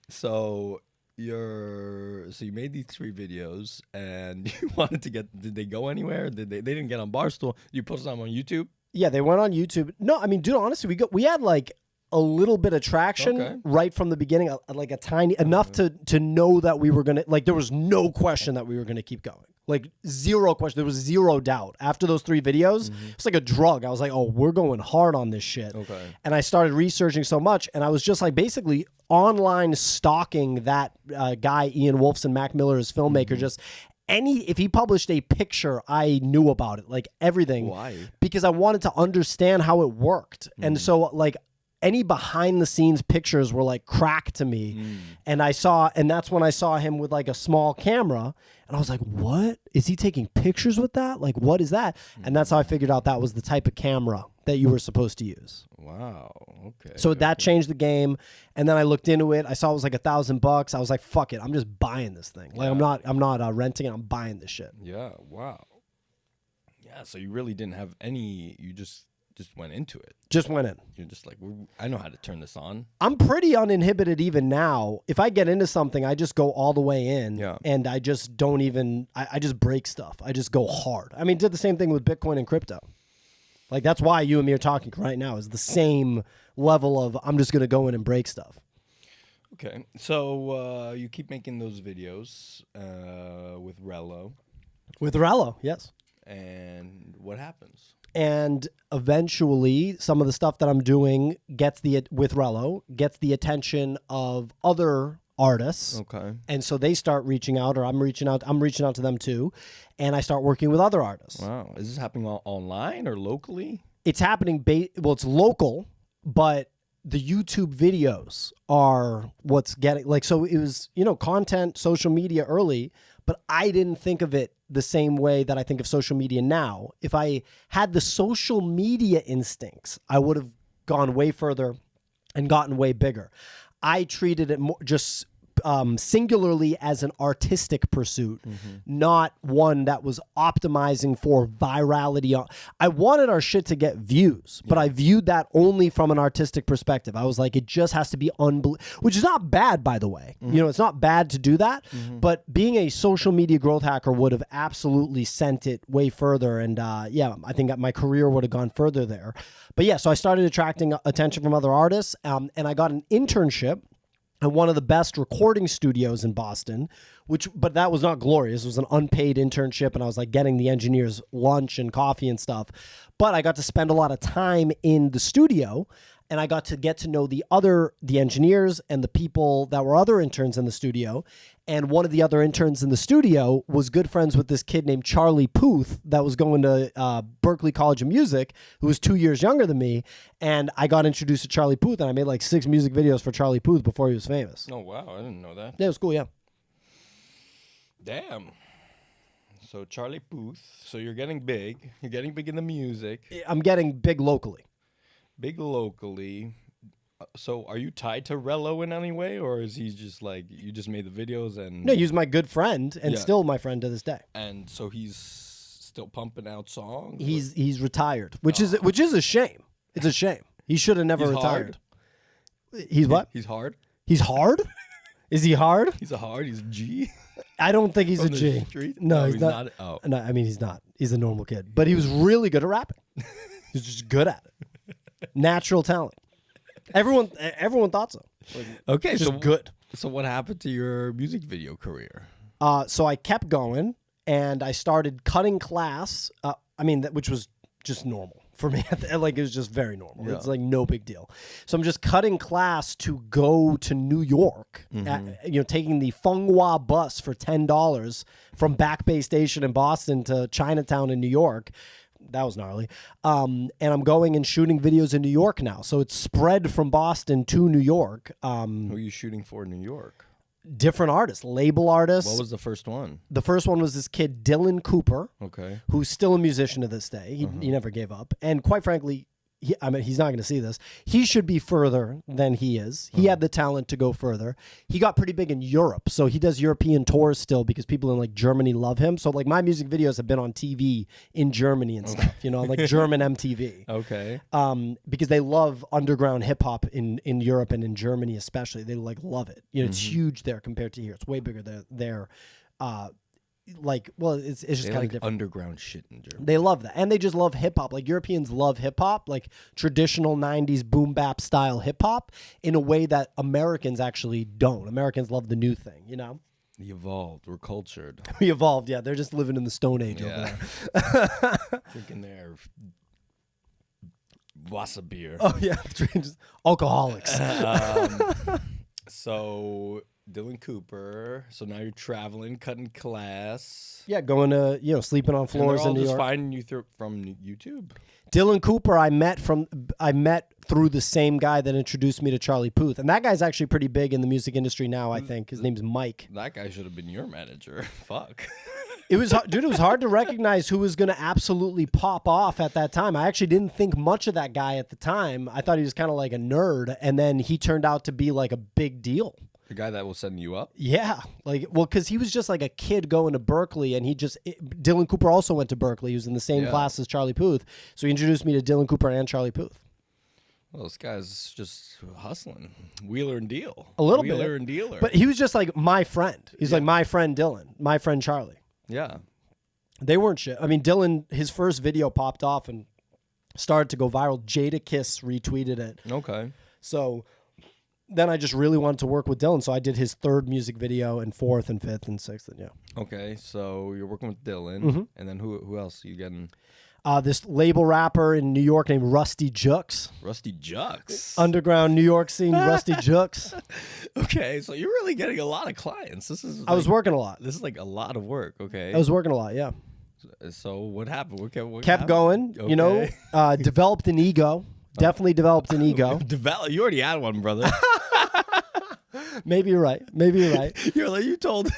So you made these 3 videos and you wanted to did they go anywhere? They didn't get on Barstool. You posted them on YouTube? Yeah, they went on YouTube. No, I mean, dude, honestly, we had like a little bit of traction right from the beginning, like a tiny enough to know that we were gonna, like, there was no question that we were gonna keep going. Like, zero question. There was zero doubt. After those 3 videos, it's like a drug. I was like, oh, we're going hard on this shit. Okay. And I started researching so much, and I was just like basically online stalking that guy, Ian Wolfson, Mac Miller's filmmaker, just if he published a picture, I knew about it, like everything. Why? Because I wanted to understand how it worked. And so, like, any behind the scenes pictures were like crack to me. And that's when I saw him with like a small camera, and I was like, what? Is he taking pictures with that? Like, what is that? And that's how I figured out that was the type of camera that you were supposed to use. Wow. Okay. So that changed the game. And then I looked into it. I saw it was like $1,000. I was like, fuck it. I'm just buying this thing. Like, I'm not renting it. I'm buying this shit. Yeah. Wow. Yeah. So you really didn't have any, you just went into it. Just went in. You're just like, I know how to turn this on. I'm pretty uninhibited even now. If I get into something, I just go all the way in. Yeah. And I just don't even, I just break stuff. I just go hard. I mean, did the same thing with Bitcoin and crypto. Like, that's why you and me are talking right now, is the same level of I'm just going to go in and break stuff. Okay. So you keep making those videos with Rallo. With Rallo, yes. And what happens? And eventually, some of the stuff that I'm doing with Rallo gets the attention of other artists. Okay. And so they start reaching out, or I'm reaching out to them too. And I start working with other artists. Wow. Is this happening online or locally? It's happening, it's local, but the YouTube videos are what's getting, like, so it was, content, social media early, but I didn't think of it the same way that I think of social media now. If I had the social media instincts, I would have gone way further and gotten way bigger. I treated it more just singularly as an artistic pursuit, not one that was optimizing for virality. I wanted our shit to get views, but I viewed that only from an artistic perspective. I was like, it just has to be which is not bad, by the way. It's not bad to do that, but being a social media growth hacker would have absolutely sent it way further. And I think my career would have gone further there. But yeah, so I started attracting attention from other artists, and I got an internship at one of the best recording studios in Boston, but that was not glorious. It was an unpaid internship, and I was like getting the engineers lunch and coffee and stuff. But I got to spend a lot of time in the studio, and I got to know the engineers and the people that were other interns in the studio. And one of the other interns in the studio was good friends with this kid named Charlie Puth that was going to Berklee College of Music, who was 2 years younger than me. And I got introduced to Charlie Puth, and I made like 6 music videos for Charlie Puth before he was famous. Oh, wow. I didn't know that. Yeah, it was cool, yeah. Damn. So Charlie Puth. So you're getting big. You're getting big in the music. I'm getting big locally. Big locally. So are you tied to Rallo in any way, or is he just like you just made the videos and? No, he's my good friend and still my friend to this day. And so he's still pumping out songs. He's retired, which is a shame. It's a shame. He should have never retired. Hard? He's what? He's hard. He's hard. Is he hard? He's He's a G. I don't think he's a G. No, he's not. Oh. No, I mean he's not. He's a normal kid, but he was really good at rapping. He's just good at it. Natural talent. Everyone thought so. Like, okay, just so good. So what happened to your music video career? So I kept going, and I started cutting class. Which was just normal for me. Like it was just very normal. Yeah. It's like no big deal. So I'm just cutting class to go to New York. Taking the Fenghua bus for $10 from Back Bay Station in Boston to Chinatown in New York. That was gnarly. And I'm going and shooting videos in New York now. So it's spread from Boston to New York. Who are you shooting for in New York? Different artists, label artists. What was the first one? The first one was this kid, Dylan Cooper. Okay. Who's still a musician to this day. He never gave up. And quite frankly, he's not going to see this. He should be further than he is. He had the talent to go further. He got pretty big in Europe, so he does European tours still because people in like Germany love him. So like my music videos have been on TV in Germany and stuff, like German MTV. Okay. Because they love underground hip hop in Europe and in Germany especially. They like love it. It's huge there compared to here. It's way bigger there. It's just kind of different. Underground shit in Germany. They love that. And they just love hip hop. Like Europeans love hip hop, like traditional 90s boom bap style hip hop in a way that Americans actually don't. Americans love the new thing, We evolved. We're cultured. We evolved, yeah. They're just living in the Stone Age over there. Drinking their Wassa beer. Oh, yeah. Just alcoholics. So Dylan Cooper. So now you're traveling, cutting class. Yeah, going to, sleeping on floors in New York. Just finding you from YouTube. Dylan Cooper, I met through the same guy that introduced me to Charlie Puth, and that guy's actually pretty big in the music industry now. I think his name's Mike. That guy should have been your manager. Fuck. It was hard to recognize who was going to absolutely pop off at that time. I actually didn't think much of that guy at the time. I thought he was kind of like a nerd, and then he turned out to be like a big deal. The guy that will send you up? Yeah. Because he was just like a kid going to Berklee, and Dylan Cooper also went to Berklee. He was in the same class as Charlie Puth. So he introduced me to Dylan Cooper and Charlie Puth. Well, this guy's just hustling. Wheeler and deal. A little bit. Wheeler and dealer. But he was just like my friend. He's like my friend Dylan, my friend Charlie. Yeah. They weren't shit. I mean, Dylan, his first video popped off and started to go viral. Jada Kiss retweeted it. Okay. So then I just really wanted to work with Dylan. So I did his third music video and fourth and fifth and sixth. And Okay. So you're working with Dylan. And then who else are you getting? This label rapper in New York named Rusty Jux. Rusty Jux. Underground New York scene, Rusty Jux. Okay, so you're really getting a lot of clients. I was working a lot. This is like a lot of work, okay? I was working a lot, yeah. So what happened? What kept happened? going, Okay. Developed an ego. Definitely developed an ego. You already had one, brother. Maybe you're right. You told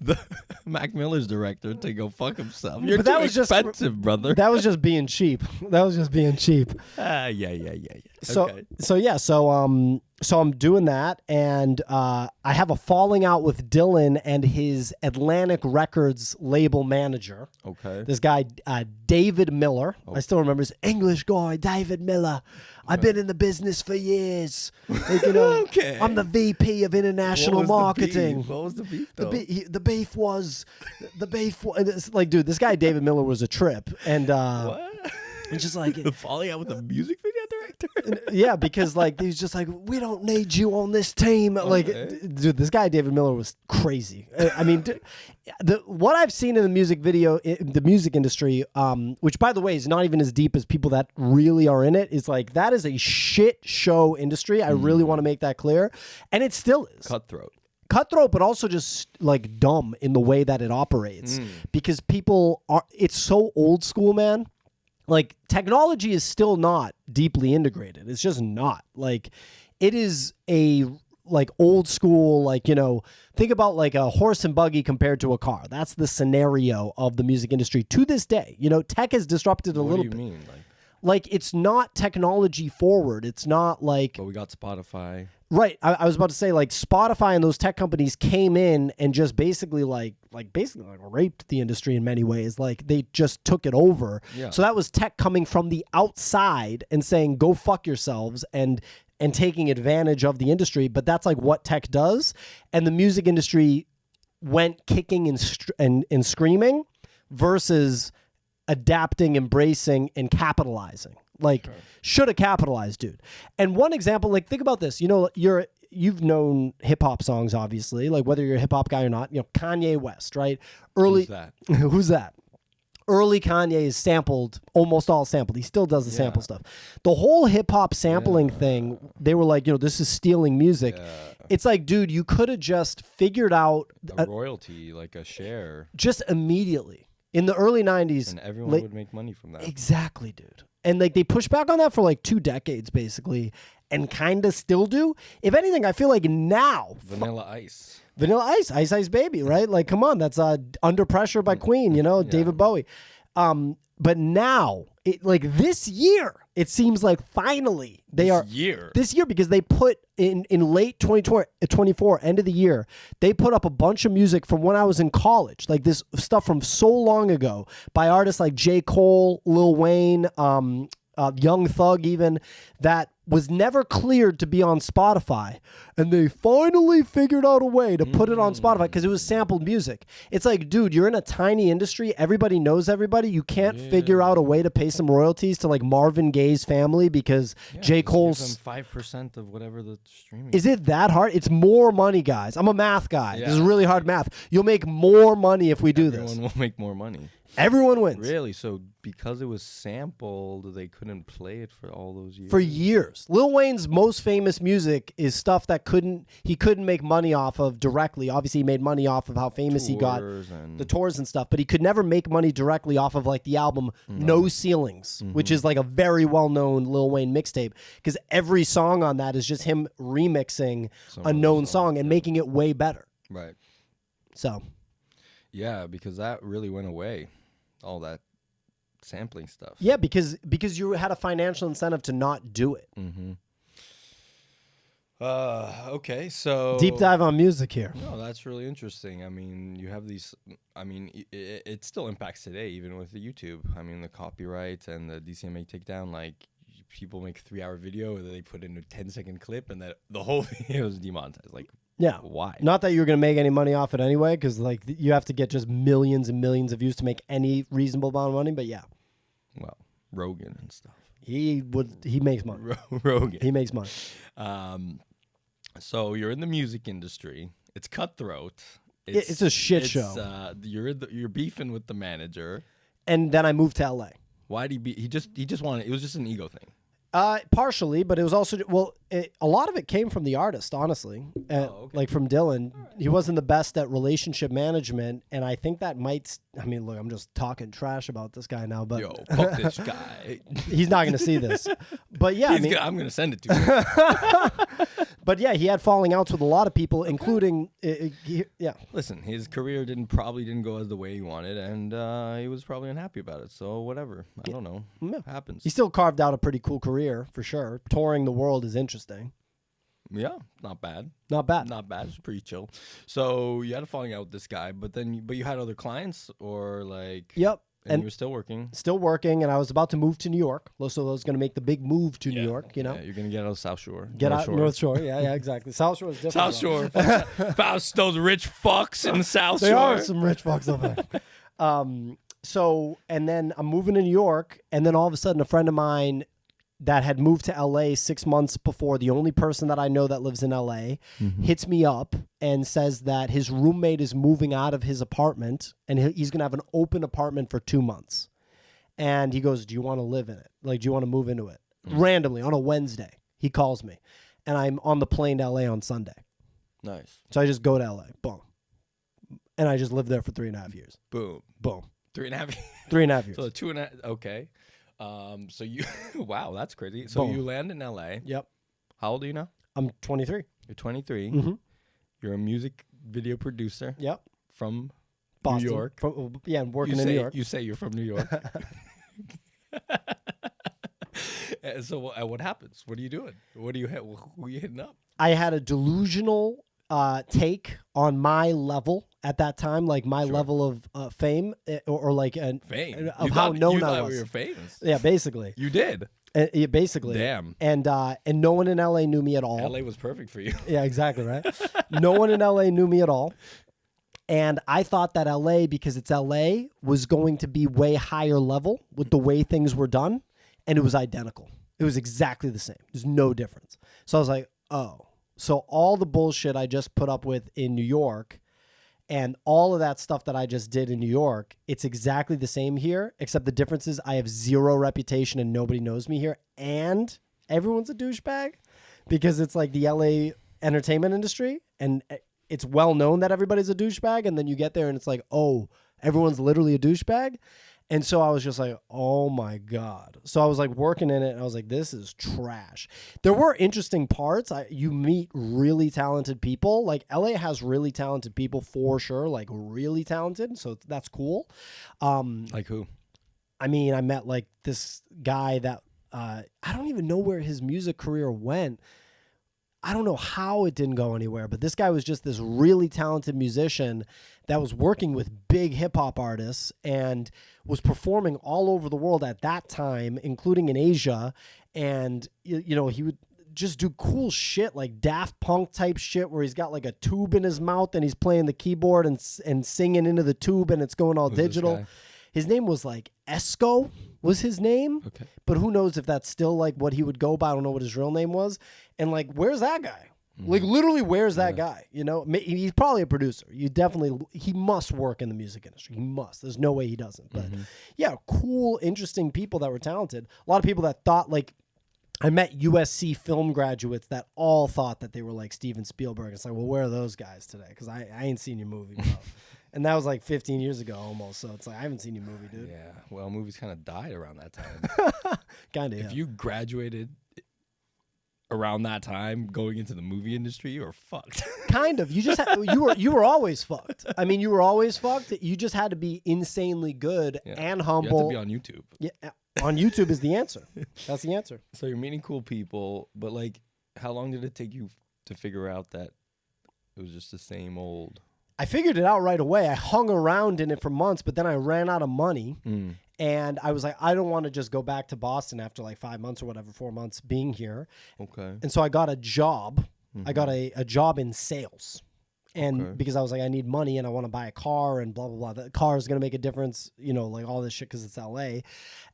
the Mac Miller's director to go fuck himself. You're that too was expensive, brother. That was just being cheap. Yeah. So I'm doing that, and I have a falling out with Dylan and his Atlantic Records label manager. Okay. This guy, David Miller. I still remember his English guy, David Miller. I've been in the business for years. Okay. I'm the VP of International Marketing. What was the beef, though? The beef was, it's like, dude, this guy David Miller was a trip, and what? it's just like Falling out with a music video director. character. Yeah, because like he's just like, we don't need you on this team. Like, dude, this guy David Miller was crazy. I mean, what I've seen in the the music industry, which by the way is not even as deep as people that really are in it, is like that is a shit show industry. I really want to make that clear, and it still is cutthroat, but also just like dumb in the way that it operates because people are. It's so old school, man. Like technology is still not deeply integrated. It's just not. Like it is a like old school, like, you know, think about like a horse and buggy compared to a car. That's the scenario of the music industry to this day. You know, tech has disrupted a little bit. What do you mean? Like it's not technology forward. It's not like. But we got Spotify. Right. I was about to say like Spotify and those tech companies came in and just basically like raped the industry in many ways. Like they just took it over. Yeah. So that was tech coming from the outside and saying, go fuck yourselves and taking advantage of the industry. But that's like what tech does. And the music industry went kicking and screaming versus adapting, embracing, and capitalizing. Like, should have capitalized, dude. And one example, like, think about this. You know, you've known hip hop songs, obviously. Like, whether you're a hip hop guy or not. You know, Kanye West, right? Who's that? Who's that? Early Kanye is sampled, almost all sampled. He still does the sample stuff. The whole hip hop sampling thing, they were like, you know, this is stealing music. Yeah. It's like, dude, you could have just figured out a royalty, like a share, just immediately in the early 90s, and everyone would make money from that. Exactly, dude. And like they pushed back on that for like 2 decades, basically, and kind of still do. If anything, I feel like now, Vanilla Ice, Ice Ice Baby, right? Like, come on, that's Under Pressure by Queen, you know, David Bowie. But now, like this year, it seems like finally this year because they put in late 2024, end of the year, they put up a bunch of music from when I was in college, like this stuff from so long ago by artists like J. Cole, Lil Wayne, Young Thug, even that was never cleared to be on Spotify, and they finally figured out a way to put it on Spotify because it was sampled music. It's like, dude, you're in a tiny industry. Everybody knows everybody. You can't figure out a way to pay some royalties to like Marvin Gaye's family because J. Cole's 5% of whatever the streaming. Is it that hard? It's more money, guys. I'm a math guy. Yeah. This is really hard math. You'll make more money if we do this. Everyone will make more money. Everyone wins. Really? So because it was sampled, they couldn't play it for all those years? For years. Lil Wayne's most famous music is stuff that he couldn't make money off of directly. Obviously, he made money off of how famous he got, the tours and stuff, but he could never make money directly off of like the album No Ceilings, which is like a very well-known Lil Wayne mixtape, because every song on that is just him remixing a known song and making it way better. Right. So. Yeah, because that really went away. All that sampling stuff. Yeah, because you had a financial incentive to not do it. Okay, so deep dive on music here. No, that's really interesting. I mean, you have these. I mean, it still impacts today, even with the YouTube. I mean, the copyright and the DCMA takedown. Like, people make a 3-hour video, and they put in a 10-second clip, and that the whole video is demonetized. Like. Yeah. Why? Not that you were going to make any money off it anyway, because like you have to get just millions and millions of views to make any reasonable amount of money. But yeah. Well, Rogan and stuff. He makes money. Rogan. He makes money. So you're in the music industry. It's cutthroat. It's a shit show. You're beefing with the manager. And then I moved to LA. Why did he just wanted? It was just an ego thing. Partially, but it was also a lot of it came from the artist, honestly. Like from Dylan, he wasn't the best at relationship management, and I think that might. I mean, look, I'm just talking trash about this guy now, but fuck this guy. He's not going to see this, but yeah, I'm going to send it to him. But yeah, he had falling outs with a lot of people, including Listen, his career probably didn't go as the way he wanted, and he was probably unhappy about it. So whatever, I don't know. It happens. He still carved out a pretty cool career for sure. Touring the world is interesting. Yeah, not bad. Not bad. It's pretty chill. So you had a falling out with this guy, but you had other clients, or like. Yep. And you were still working. Still working, and I was about to move to New York. So I was going to make the big move to New York, you know? Yeah, you're going to get out of South Shore. North Shore. Yeah, exactly. South Shore is different. South Shore. Those rich fucks in the South Shore. There are some rich fucks over there. So, and then I'm moving to New York, and then all of a sudden a friend of mine that had moved to LA 6 months before, the only person that I know that lives in LA, hits me up and says that his roommate is moving out of his apartment and he's going to have an open apartment for 2 months. And he goes, do you want to live in it? Like, do you want to move into it? Randomly on a Wednesday, he calls me and I'm on the plane to LA on Sunday. Nice. So I just go to LA, boom. And I just lived there for 3.5 years. Boom. Boom. 3.5 years. 3.5 years. So 2.5. Okay. So you, wow, that's crazy. So Boom. you land in LA. Yep. How old are you now? I'm 23. You're 23. Mm-hmm. You're a music video producer. Yep. From Boston. New York. I'm working in New York. You say you're from New York. And so what happens? What are you doing? What do you hit? Who are you hitting up? I had a delusional take on my level at that time, like my level of fame, or like fame of how known I was. You were famous. Yeah, basically. You did. Yeah, basically. Damn. And no one in LA knew me at all. LA was perfect for you. Yeah, exactly, right? No one in LA knew me at all. And I thought that LA, because it's LA, was going to be way higher level with the way things were done. And it was identical. It was exactly the same. There's no difference. So I was like, oh. So all the bullshit I just put up with in New York and all of that stuff that I just did in New York, it's exactly the same here, except the difference is I have zero reputation and nobody knows me here. And everyone's a douchebag because it's like the LA entertainment industry. And it's well known that everybody's a douchebag. And then you get there and it's like, oh, everyone's literally a douchebag. And so I was just like, oh my God. So I was like working in it and I was like, this is trash. There were interesting parts. You meet really talented people. Like LA has really talented people for sure, like really talented. So that's cool. Like who? I mean, I met like this guy that I don't even know where his music career went. I don't know how it didn't go anywhere, but this guy was just this really talented musician that was working with big hip hop artists and was performing all over the world at that time, including in Asia. And, you know, he would just do cool shit like Daft Punk type shit where he's got like a tube in his mouth and he's playing the keyboard and singing into the tube and it's going all digital. His name was like Esco was his name. Okay. But who knows if that's still like what he would go by. I don't know what his real name was. And like, where's that guy? Like literally, where's that guy? You know, he's probably a producer. He must work in the music industry. He must. There's no way he doesn't. But yeah, cool, interesting people that were talented. A lot of people that thought like, I met USC film graduates that all thought that they were like Steven Spielberg. It's like, well, where are those guys today? Because I ain't seen your movie, bro. And that was like 15 years ago almost. So it's like, I haven't seen your movie, dude. Yeah. Well, movies kind of died around that time. Kind of, If you graduated around that time going into the movie industry, you were fucked. Kind of. You just you were always fucked. I mean, you were always fucked. You just had to be insanely good and humble. You had to be on YouTube. Yeah. On YouTube is the answer. That's the answer. So you're meeting cool people, but like, how long did it take you to figure out that it was just the same old? I figured it out right away. I hung around in it for months, but then I ran out of money. And I was like, I don't want to just go back to Boston after like 5 months or whatever, 4 months being here. Okay. And so I got a job. I got a job in sales. And because I was like, I need money and I want to buy a car and blah, blah, blah. The car is going to make a difference, you know, like all this shit because it's LA.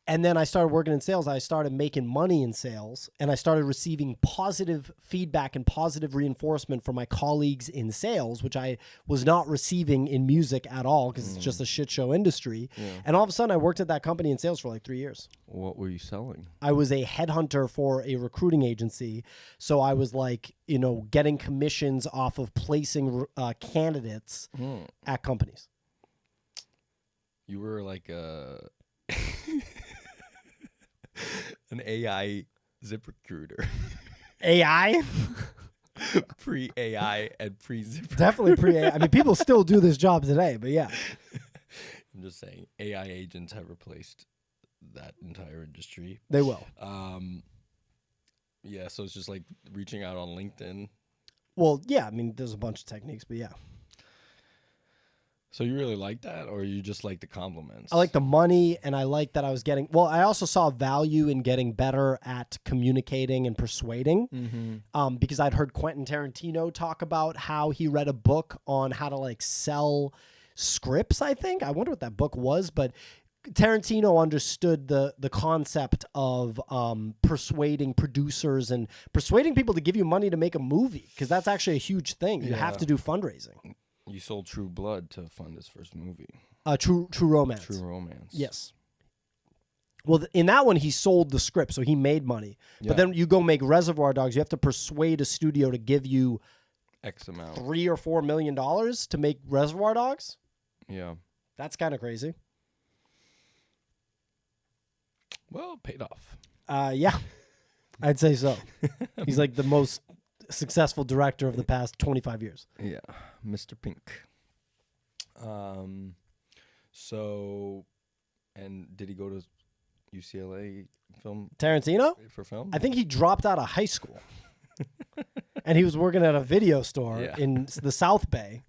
And then I started working in sales. I started making money in sales and I started receiving positive feedback and positive reinforcement from my colleagues in sales, which I was not receiving in music at all because it's just a shit show industry. Yeah. And all of a sudden I worked at that company in sales for like 3 years. What were you selling? I was a headhunter for a recruiting agency. So I was like, you know, getting commissions off of placing candidates at companies. You were like an AI ZipRecruiter. AI? Pre-AI and pre-ZipRecruiter. Definitely pre-AI. I mean, people still do this job today, but yeah. I'm just saying, AI agents have replaced that entire industry. They will. Yeah, so it's just like reaching out on LinkedIn. Well, yeah, I mean, there's a bunch of techniques, but yeah. So you really like that, or you just like the compliments? I like the money, and I like that I was getting... Well, I also saw value in getting better at communicating and persuading, because I'd heard Quentin Tarantino talk about how he read a book on how to, like, sell scripts, I think. I wonder what that book was, but Tarantino understood the concept of persuading producers and persuading people to give you money to make a movie, because that's actually a huge thing. You have to do fundraising. You sold True Blood to fund his first movie. True Romance. True Romance. Yes. Well, in that one, he sold the script, so he made money. Yeah. But then you go make Reservoir Dogs. You have to persuade a studio to give you X amount, $3 or $4 million to make Reservoir Dogs. Yeah. That's kind of crazy. Well, paid off. Yeah, I'd say so. He's like the most successful director of the past 25 years. Yeah, Mr. Pink. So, and did he go to UCLA Tarantino? For film? I think he dropped out of high school. And he was working at a video store in the South Bay.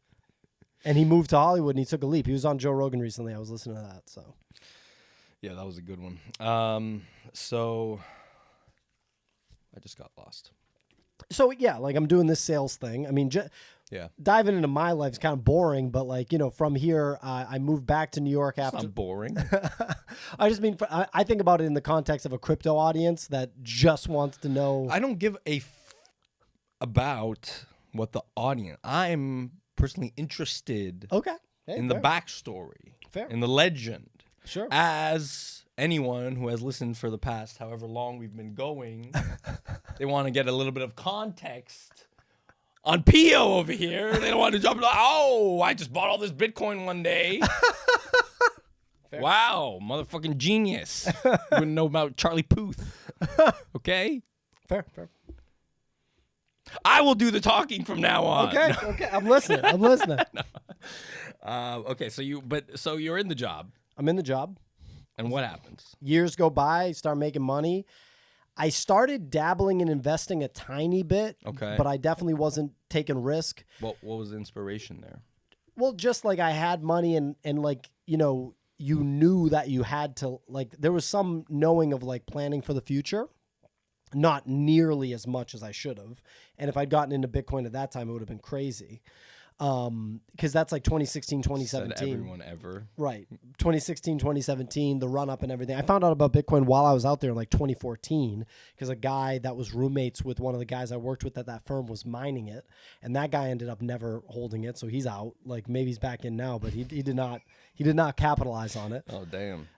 And he moved to Hollywood and he took a leap. He was on Joe Rogan recently. I was listening to that, so. Yeah, that was a good one. So I just got lost. So yeah, like I'm doing this sales thing. I mean, diving into my life is kind of boring, but like, you know, from here, I moved back to New York after. It's not boring. I just mean, I think about it in the context of a crypto audience that just wants to know. I don't give about what the audience. I'm personally interested. Okay. In the backstory. Fair. In the legend. Sure. As anyone who has listened for the past however long we've been going, they want to get a little bit of context on Pio over here. They don't want to jump like, oh, I just bought all this Bitcoin one day. Wow, motherfucking genius. You wouldn't know about Charlie Puth. Okay? Fair. I will do the talking from now on. Okay. I'm listening. Okay, so you're in the job. I'm in the job. And what happens? Years go by, start making money. I started dabbling in investing a tiny bit, but I definitely wasn't taking risk. What was the inspiration there? Well, just like I had money and like, you know, you knew that you had to, like, there was some knowing of like planning for the future. Not nearly as much as I should have. And if I'd gotten into Bitcoin at that time, it would have been crazy. Because that's like 2016, 2017. Said everyone ever. Right. 2016, 2017, the run up and everything. I found out about Bitcoin while I was out there in like 2014 because a guy that was roommates with one of the guys I worked with at that firm was mining it. And that guy ended up never holding it. So he's out. Like maybe he's back in now, but he did not capitalize on it. Oh, damn.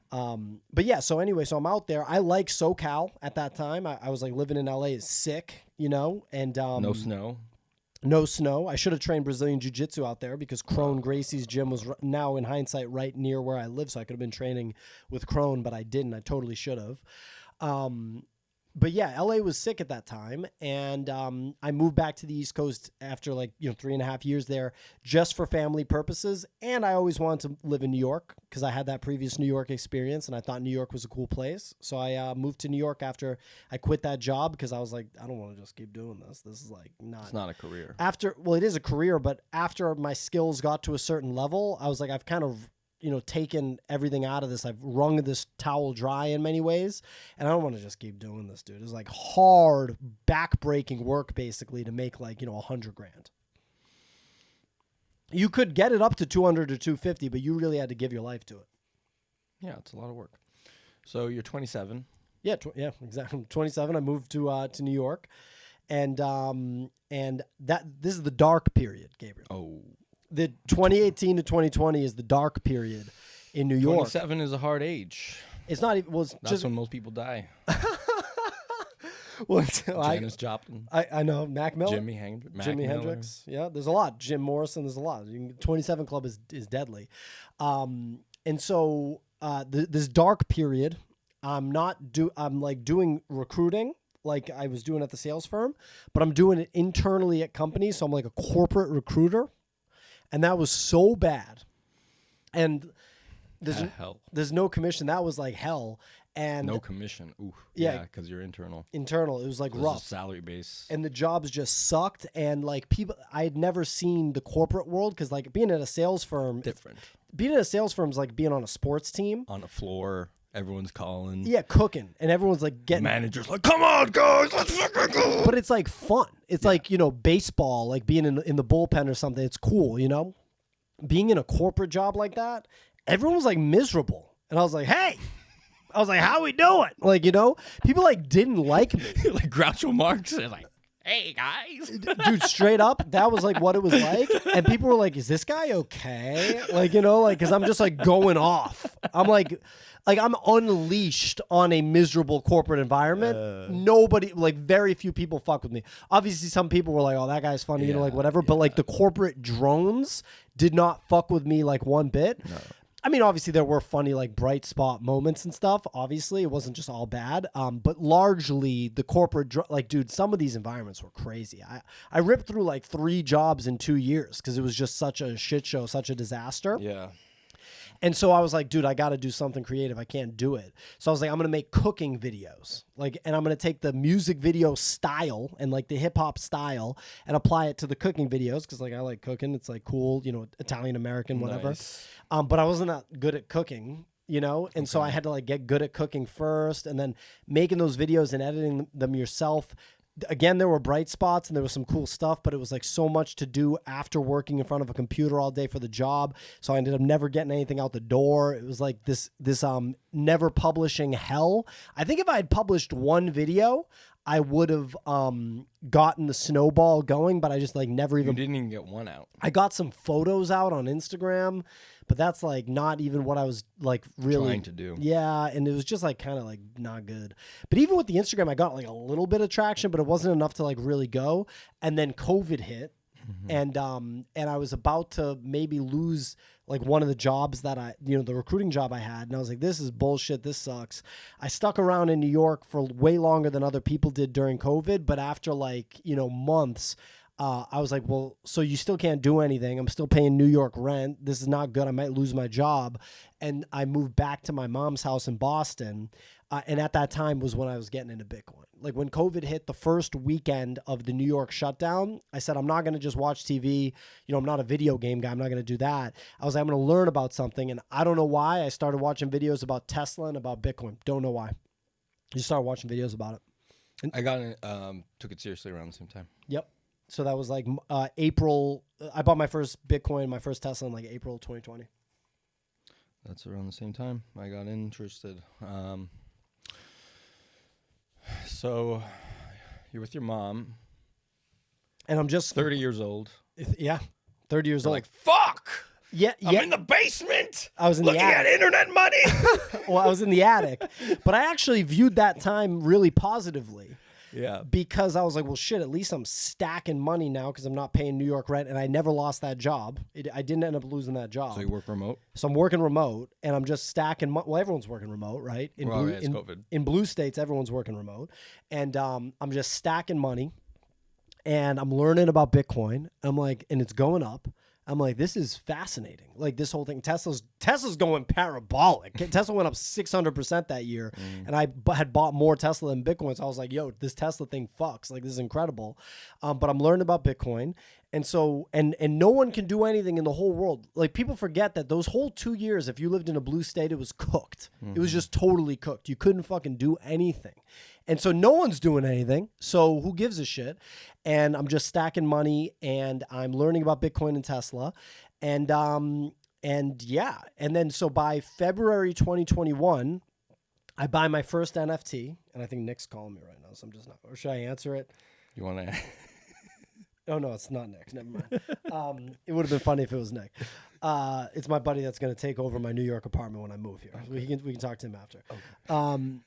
But yeah, so anyway, so I'm out there. I like SoCal at that time. I was like living in LA is sick, you know, and no snow. No snow. I should have trained Brazilian Jiu-Jitsu out there because Crone Gracie's gym was now in hindsight right near where I live. So I could have been training with Crone, but I didn't. I totally should have. But yeah, LA was sick at that time. And I moved back to the East Coast after 3.5 years there just for family purposes. And I always wanted to live in New York because I had that previous New York experience and I thought New York was a cool place. So I moved to New York after I quit that job because I was like, I don't want to just keep doing this. This is like not. It's not a career. It is a career, but after my skills got to a certain level, I was like, I've kind of taken everything out of this. I've wrung this towel dry in many ways, and I don't want to just keep doing this, dude. It's like hard, back-breaking work, basically, to make $100,000. You could get it up to 200 or 250, but you really had to give your life to it. Yeah, it's a lot of work. So you're 27. Yeah, exactly. I'm 27. I moved to New York, and this is the dark period, Gabriel. Oh. The 2018 to 2020 is the dark period in New York. 27 is a hard age. It's not even. Well, it's That's just when most people die. Well, Janis Joplin. I know Mac Miller, Jimi Hendrix. Yeah, there's a lot. Jim Morrison. There's a lot. 27 Club is deadly, and so this dark period, I'm doing recruiting like I was doing at the sales firm, but I'm doing it internally at companies. So I'm like a corporate recruiter. And that was so bad. And there's no commission. That was like hell. And no commission. Ooh. Yeah, because you're internal. Internal. It was like rough. Salary base. And the jobs just sucked. And like people, I had never seen the corporate world because like being at a sales firm. Different. Being at a sales firm is like being on a sports team. On the floor. Everyone's calling. Yeah, cooking. And everyone's like getting. The manager's like, come on, guys, let's fucking go. But it's like fun. It's like, baseball, like being in the bullpen or something. It's cool, Being in a corporate job like that, everyone was like miserable. And I was like, hey. I was like, how we doing? Like, you know, people like didn't like me. Like Groucho Marx and like, hey guys. Dude, straight up, that was like what it was like. And people were like, is this guy okay? Like, you know, like, cause I'm just like going off. I'm like I'm unleashed on a miserable corporate environment. Nobody, like very few people fuck with me. Obviously some people were like, oh, that guy's funny, you know, like whatever. But like the corporate drones did not fuck with me like one bit. No. I mean, obviously there were funny, like bright spot moments and stuff. Obviously it wasn't just all bad. But largely the corporate, like, dude, some of these environments were crazy. I ripped through like 3 jobs in 2 years because it was just such a shit show, such a disaster. Yeah. And so I was like, dude, I got to do something creative. I can't do it. So I was like, I'm going to make cooking videos. Like, and I'm going to take the music video style and like the hip hop style and apply it to the cooking videos. Cause like, I like cooking. It's like cool, you know, Italian American, whatever. Nice. But I wasn't that good at cooking, you know? And so I had to like get good at cooking first and then making those videos and editing them yourself. Again, there were bright spots and there was some cool stuff, but it was like so much to do after working in front of a computer all day for the job. So I ended up never getting anything out the door. It was like this never publishing hell. I think if I had published one video, I would have gotten the snowball going, but I just like never even. You didn't even get one out. I got some photos out on Instagram, but that's like not even what I was like really trying to do. Yeah, and it was just like kind of like not good. But even with the Instagram, I got like a little bit of traction, but it wasn't enough to like really go. And then COVID hit, and I was about to maybe lose like one of the jobs that the recruiting job I had. And I was like, this is bullshit. This sucks. I stuck around in New York for way longer than other people did during COVID. But after like, months, I was like, well, so you still can't do anything. I'm still paying New York rent. This is not good. I might lose my job. And I moved back to my mom's house in Boston. And at that time was when I was getting into Bitcoin. Like when COVID hit the first weekend of the New York shutdown, I said, I'm not going to just watch TV. I'm not a video game guy. I'm not going to do that. I was like, I'm going to learn about something. And I don't know why I started watching videos about Tesla and about Bitcoin. Don't know why. Just started watching videos about it. And I got it, took it seriously around the same time. Yep. So that was like April. I bought my first Bitcoin, my first Tesla in like April 2020. That's around the same time I got interested. So you're with your mom. And I'm just 30 years old. Yeah. 30 years old. Like, fuck. Yeah. I'm in the basement. I was in looking the attic. At internet money. Well, I was in the attic. But I actually viewed that time really positively. Yeah. Because I was like, well, shit, at least I'm stacking money now because I'm not paying New York rent. And I never lost that job. I didn't end up losing that job. So you work remote? So I'm working remote and I'm just stacking money. Well, everyone's working remote, right? It's COVID. In blue states, everyone's working remote. And I'm just stacking money and I'm learning about Bitcoin. I'm like, and it's going up. I'm like, this is fascinating. Like this whole thing, Tesla's going parabolic. Tesla went up 600% that year. And I had bought more Tesla than Bitcoin. So I was like, yo, this Tesla thing fucks. Like this is incredible. But I'm learning about Bitcoin. And so, and no one can do anything in the whole world. Like people forget that those whole 2 years, if you lived in a blue state, it was cooked. It was just totally cooked. You couldn't fucking do anything. And so no one's doing anything. So who gives a shit? And I'm just stacking money and I'm learning about Bitcoin and Tesla. And yeah. And then so by February 2021, I buy my first NFT. And I think Nick's calling me right now. So I'm just not, or should I answer it? You want to? Oh, no, it's not Nick. Never mind. It would have been funny if it was Nick. It's my buddy that's going to take over my New York apartment when I move here. Okay. We can talk to him after. Okay.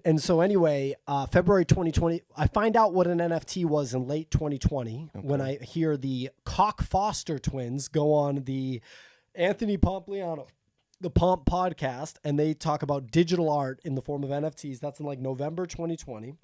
And so anyway, February 2020, I find out what an NFT was in late 2020 when I hear the Koch Foster twins go on the Anthony Pompliano, the Pomp podcast, and they talk about digital art in the form of NFTs. That's in like November 2020.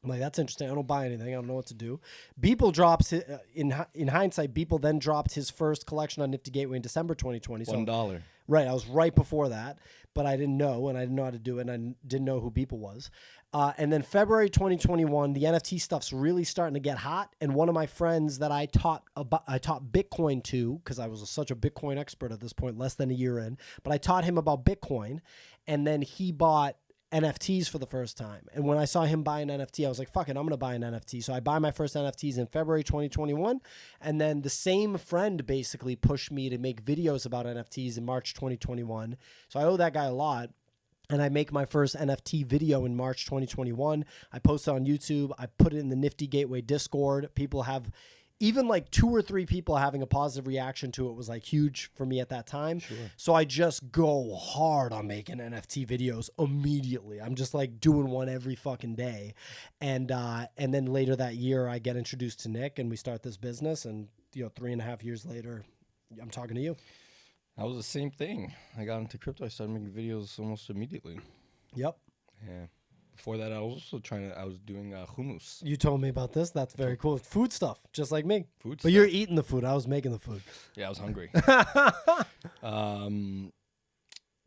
I'm like, that's interesting. I don't buy anything. I don't know what to do. Beeple drops, in hindsight, Beeple then dropped his first collection on Nifty Gateway in December 2020. So, $1. Right. I was right before that, but I didn't know, and I didn't know how to do it, and I didn't know who Beeple was. And then February 2021, the NFT stuff's really starting to get hot, and one of my friends that I taught Bitcoin to, because I was such a Bitcoin expert at this point, less than a year in, but I taught him about Bitcoin, and then he bought NFTs for the first time. And when I saw him buy an NFT, I was like, fuck it, I'm going to buy an NFT. So I buy my first NFTs in February 2021. And then the same friend basically pushed me to make videos about NFTs in March 2021. So I owe that guy a lot. And I make my first NFT video in March 2021. I post it on YouTube. I put it in the Nifty Gateway Discord. People have, even like 2 or 3 people having a positive reaction to it was like huge for me at that time. Sure. So I just go hard on making NFT videos immediately. I'm just like doing one every fucking day. And then later that year, I get introduced to Nick and we start this business. And, 3.5 years later, I'm talking to you. That was the same thing. I got into crypto. I started making videos almost immediately. Yep. Yeah. Before that, I was also I was doing hummus. You told me about this. That's very cool. Food stuff, just like me. Food But stuff. you're eating the food. I was making the food. Yeah, I was hungry.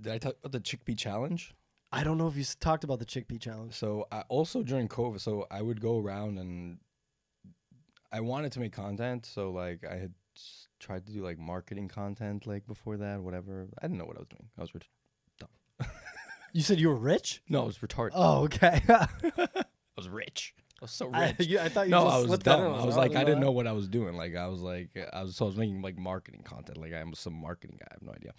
Did I talk about the Chickpea challenge? I don't know if you talked about the Chickpea challenge. So I also during COVID, so I would go around and I wanted to make content. So like I had tried to do like marketing content like before that, whatever. I didn't know what I was doing. I was dumb. You said you were rich? No, I was retarded. Oh, okay. I was rich. I was so rich. I thought you No, just I was slipped that dumb. in. I was like, I didn't know that. what I was doing. Like, I was making like marketing content. Like, I am some marketing guy. I have no idea.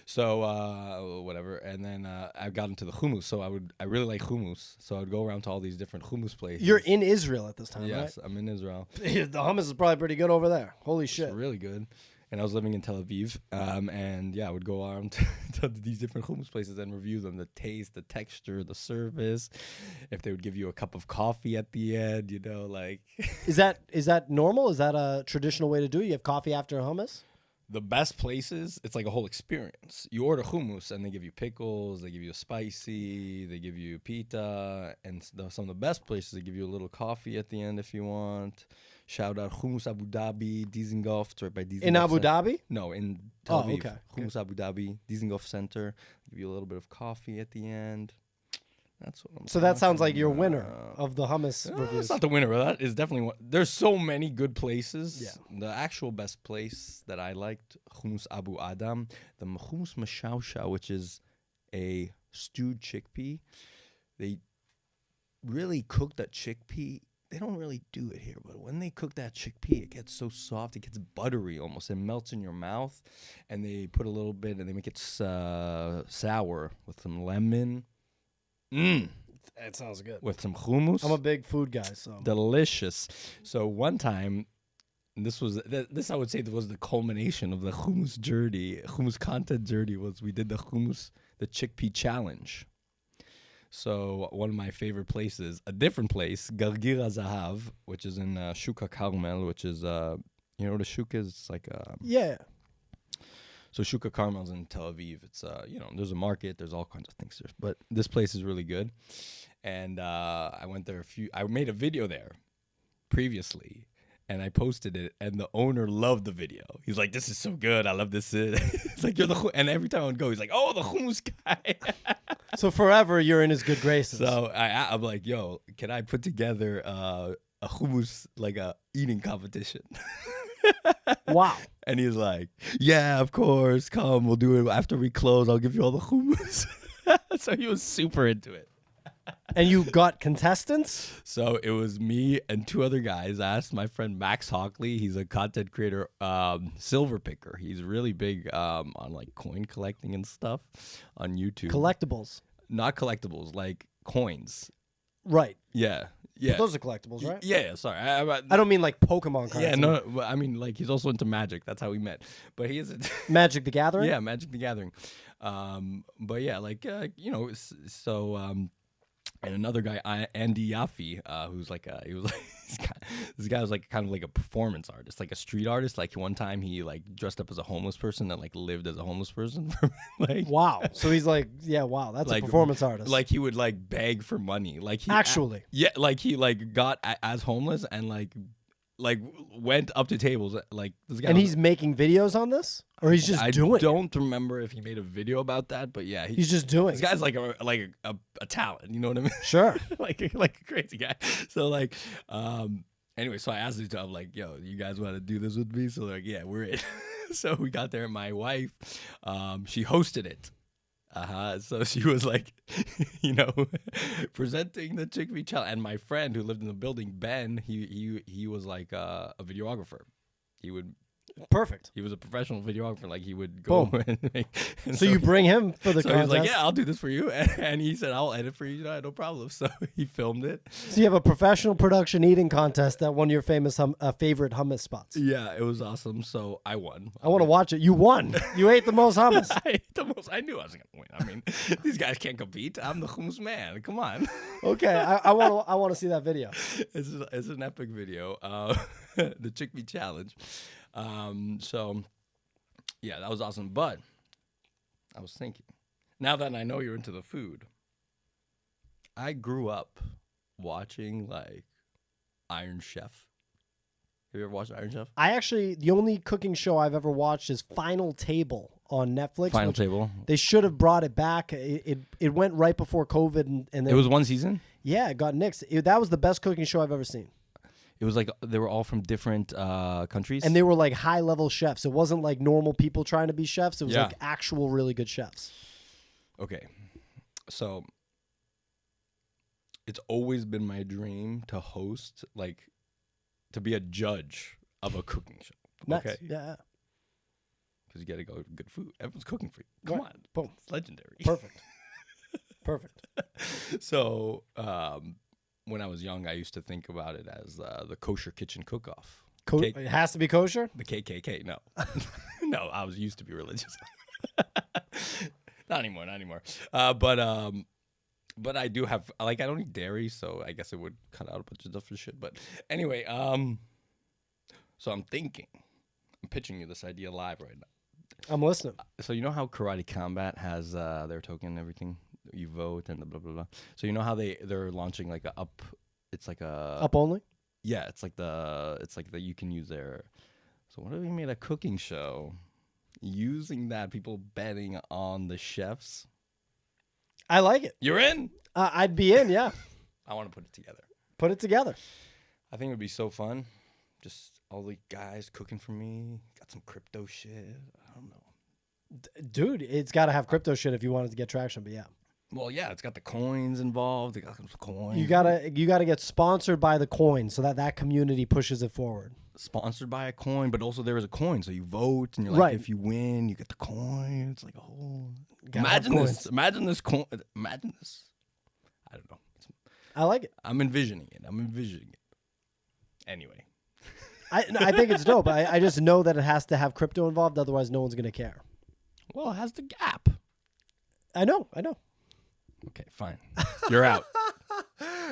So, whatever. And then I got into the hummus. So I really like hummus. So I would go around to all these different hummus places. You're in Israel at this time, Yes, I'm in Israel. right? The hummus is probably pretty good over there. Holy shit. It's really good. And I was living in Tel Aviv. And yeah, I would go around to these different hummus places and review them. The taste, the texture, the service. If they would give you a cup of coffee at the end, like. Is that normal? Is that a traditional way to do it? You have coffee after a hummus? The best places, it's like a whole experience. You order hummus and they give you pickles, they give you a spicy, they give you pita, and some of the best places, they give you a little coffee at the end if you want. Shout out Hummus Abu Dhabi, Dizengoff, right by Dizengoff. In Abu Dhabi? No, in Tel Aviv. Okay. Hummus Abu Dhabi, Dizengoff Center. Give you a little bit of coffee at the end. That's what I'm So that sounds like talking your winner about. of the hummus It's reviews. not the winner, but that is definitely one. There's so many good places. Yeah. The actual best place that I liked, Hummus Abu Adam, the Hummus Mashawsha, which is a stewed chickpea. They really cook that chickpea. They don't really do it here, but when they cook that chickpea, it gets so soft. It gets buttery almost. It melts in your mouth. And they put a little bit, and they make it sour with some lemon. That sounds good. With some hummus. I'm a big food guy, so. Delicious. So one time, this I would say was the culmination of the hummus journey. Hummus content journey was we did the chickpea challenge. So one of my favorite places, a different place, Gargira Zahav, which is in Shuka Carmel, which is you know what a shuk is? It's like Yeah. So Shuka Carmel's in Tel Aviv. It's there's a market, there's all kinds of things there. But this place is really good. And I went there I made a video there previously and I posted it and the owner loved the video. He's like, "This is so good. I love this." It's like and every time I would go, he's like, "Oh, the hummus guy." So forever you're in his good graces. So I'm like, "Yo, can I put together a hummus like a eating competition?" Wow. And he's like, "Yeah, of course. Come, we'll do it after we close. I'll give you all the hummus." So he was super into it. And you got contestants? So it was me and 2 other guys. I asked my friend Max Hockley. He's a content creator, silver picker. He's really big on like coin collecting and stuff on YouTube. Collectibles. Not collectibles, like coins. Right. Yeah. But Yeah. those are collectibles, right? Yeah, sorry. I don't mean like Pokemon cards. Yeah, no, but I mean, like, he's also into Magic. That's how we met. But he is Magic the Gathering? yeah, Magic the Gathering. But yeah, like, and another guy, Andy Yaffe, who's like, this guy was like kind of like a performance artist, like a street artist. Like one time he like dressed up as a homeless person and like lived as a homeless person. Like, Wow. So he's like, yeah, wow, that's like, a performance artist. Like he would like beg for money. Like he Actually. yeah, like he like got as homeless and like went up to tables like this guy. And was- he's making videos on this? Or he's just doing I it? don't remember if he made a video about that, but yeah, He's just doing this it. guy's like a talent. You know what I mean? Sure. like a crazy guy. So like, anyway, so I asked these two, I'm like, "Yo, you guys want to do this with me?" So they're like, "Yeah, we're in." So we got there. And my wife, she hosted it. So she was like, presenting the Chickpea challenge. And my friend who lived in the building, Ben, he was like a videographer. He would. Perfect. He was a professional videographer. Like he would go and so you bring him for the so contest? he's like, yeah, I'll do this for you. And he said, I'll edit for you. No problem. So he filmed it. So you have a professional production eating contest at one of your famous favorite hummus spots. Yeah, it was awesome. So I won. I want to watch it. You won. You ate the most hummus. I ate the most. I knew I was going to win. I mean, these guys can't compete. I'm the hummus man. Come on. Okay, I want to see that video. It's an epic video. The Chickpea challenge. So yeah, that was awesome. But I was thinking, now that I know you're into the food, I grew up watching like Iron Chef. Have you ever watched Iron Chef? The only cooking show I've ever watched is Final Table on Netflix. Final Table. They should have brought it back. It went right before COVID, and then It was one season? Yeah, it got nixed. That was the best cooking show I've ever seen. It was like they were all from different countries. And they were like high-level chefs. It wasn't like normal people trying to be chefs. It was Yeah. like actual really good chefs. Okay. So it's always been my dream to host, like, to be a judge of a cooking show. Nice. Okay. Yeah. Because you got to go with good food. Everyone's cooking for you. Come Right. on. Boom. It's legendary. Perfect. Perfect. So when I was young, I used to think about it as the kosher kitchen cook-off. It has to be kosher? The KKK. No. No, I used to be religious. Not anymore. But I do have, like, I don't eat dairy, so I guess it would cut out a bunch of different shit. But anyway, so I'm pitching you this idea live right now. I'm listening. So you know how Karate Combat has their token and everything? You vote and the blah, blah, blah. So you know how they're launching like it's like a... Up only? Yeah, it's like the you can use their... So what if we made a cooking show using that, people betting on the chefs? I like it. You're in? I'd be in, yeah. I want to put it together. Put it together. I think it would be so fun. Just all the guys cooking for me. Got some crypto shit. I don't know. Dude, it's got to have crypto shit if you want it to get traction, but yeah. Well, yeah, it's got the coins involved. They got some coins. You gotta get sponsored by the coin so that community pushes it forward. Sponsored by a coin, but also there is a coin, so you vote, and you're like, if you win, you get the coin. It's like a whole... Imagine this. Imagine this coin. Imagine this. I don't know. I like it. I'm envisioning it. Anyway. I think it's dope. I just know that it has to have crypto involved, otherwise no one's gonna care. Well, it has the gap. I know. Okay, fine. You're out.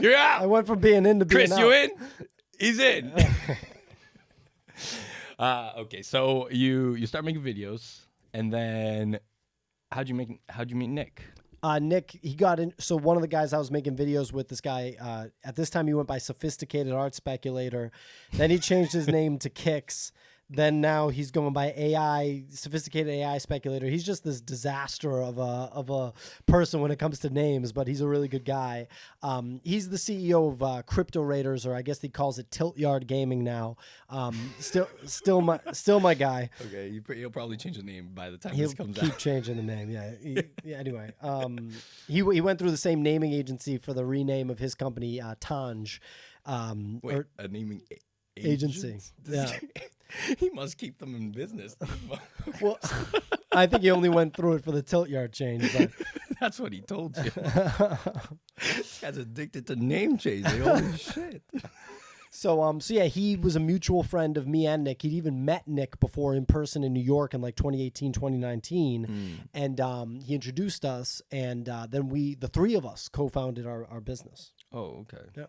You're out. I went from being in to being Chris, out. you in? He's in. Okay, so you start making videos, and then how'd you meet Nick? Nick, he got in. So one of the guys I was making videos with, this guy, at this time he went by Sophisticated Art Speculator. Then he changed his name to Kicks. Then now he's going by Sophisticated AI Speculator. He's just this disaster of a person when it comes to names, but he's a really good guy. He's the CEO of Crypto Raiders, or I guess he calls it Tilt Yard Gaming now. Still my guy. Okay, he'll probably change the name by the time He'll this comes keep out. changing the name. Yeah. Anyway, he went through the same naming agency for the rename of his company, Tanj. Wait, a naming agency. Yeah. He must keep them in business. Well, I think he only went through it for the Tilt Yard change, but That's what he told you. This guy's addicted to name changing. Holy shit. So yeah, he was a mutual friend of me and Nick. He'd even met Nick before in person in New York in like 2018, 2019. And he introduced us, and then the three of us co-founded our business. Oh, okay. Yeah.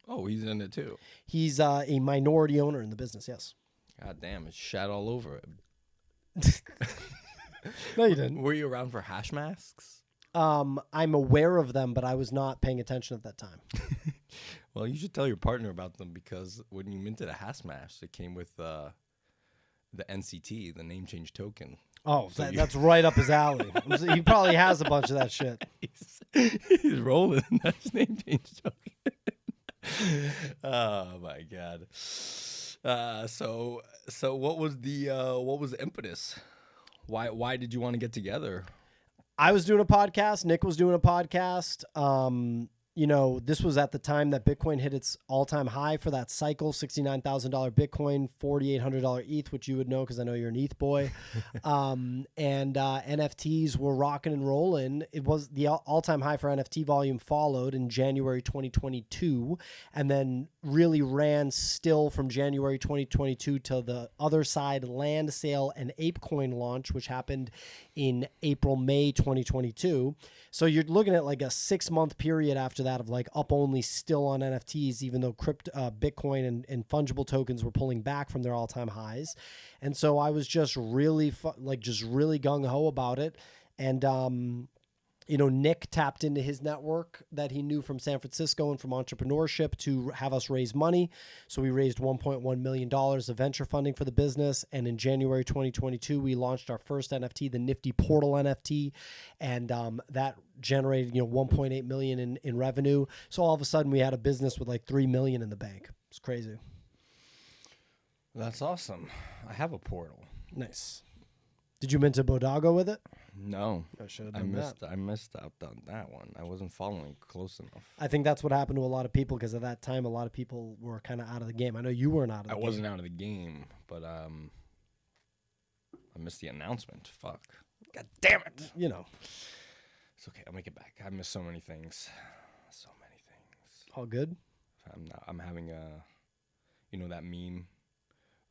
Oh, he's in it too. He's a minority owner in the business, yes. God damn, it's shat all over it. No, you didn't. Were you around for hash masks? I'm aware of them, but I was not paying attention at that time. Well, you should tell your partner about them, because when you minted a hash mask, it came with the NCT, the name change token. Oh, that's right up his alley. He probably has a bunch of that shit. He's rolling in that name change token. Oh my god. So what was the impetus? Why did you want to get together? I was doing a podcast. Nick was doing a podcast. You know, this was at the time that Bitcoin hit its all-time high for that cycle, $69,000 Bitcoin, $4,800 ETH, which you would know because I know you're an ETH boy. And NFTs were rocking and rolling. It was the all-time high for NFT volume followed in January 2022, and then really ran still from January 2022 till the other side land sale and ApeCoin launch, which happened in April, May 2022. So you're looking at like a 6-month period after that of like up only still on NFTs, even though Bitcoin and fungible tokens were pulling back from their all-time highs. And so I was just really really gung-ho about it. And, you know, Nick tapped into his network that he knew from San Francisco and from Entrepreneurship to have us raise money. So we raised $1.1 million of venture funding for the business. And in January 2022, we launched our first NFT, the Nifty Portal NFT. And that generated, you know, 1.8 million in revenue. So all of a sudden we had a business with like 3 million in the bank. It's crazy. That's awesome. I have a portal. Nice. Did you mint a Bodago with it? No, I should have done that. I missed out on that one. I wasn't following close enough. I think that's what happened to a lot of people because at that time, a lot of people were kind of out of the game. I know you weren't out of the game. I wasn't out of the game, but I missed the announcement. Fuck. God damn it. You know. It's okay. I'll make it back. I missed so many things. So many things. All good? I'm having you know that meme?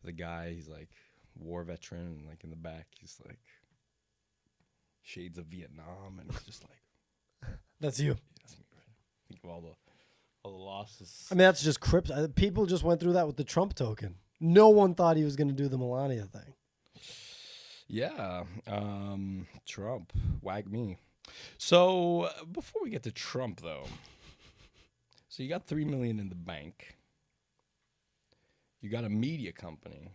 The guy, he's like war veteran, and like in the back, he's like shades of Vietnam, and it's just like that's you. That's me, right? Think of all the losses. I mean, that's just crypto. People just went through that with the Trump token. No one thought he was going to do the Melania thing. Yeah, Trump, wag me. So before we get to Trump, though, so you got 3 million in the bank. You got a media company.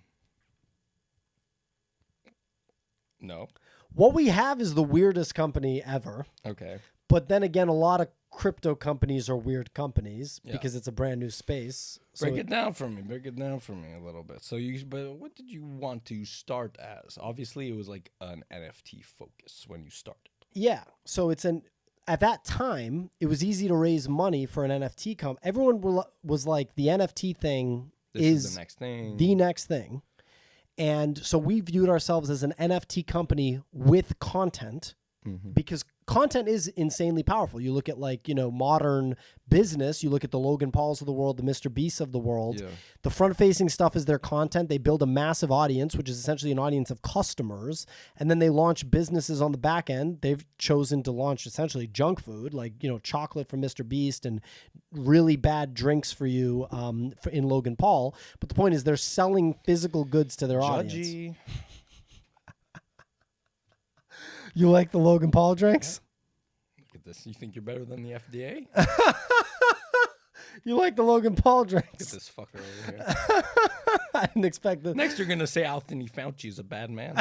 No. What we have is the weirdest company ever. Okay. But then again, a lot of crypto companies are weird companies because it's a brand new space. Break it down for me. Break it down for me a little bit. So but what did you want to start as? Obviously, it was like an NFT focus when you started. Yeah. So at that time, it was easy to raise money for an NFT company. Everyone was like, the NFT thing is the next thing. The next thing. And so we viewed ourselves as an NFT company with content because content is insanely powerful. You look at like, you know, modern business, you look at the Logan Pauls of the world, the Mr. Beasts of the world. Yeah. The front-facing stuff is their content. They build a massive audience, which is essentially an audience of customers, and then they launch businesses on the back end. They've chosen to launch essentially junk food, like, you know, chocolate from Mr. Beast and really bad drinks for you in Logan Paul. But the point is they're selling physical goods to their audience. You like the Logan Paul drinks? Look at this. You think you're better than the FDA? You like the Logan Paul drinks? Look at this fucker over here. I didn't expect that. Next, you're going to say Anthony Fauci is a bad man.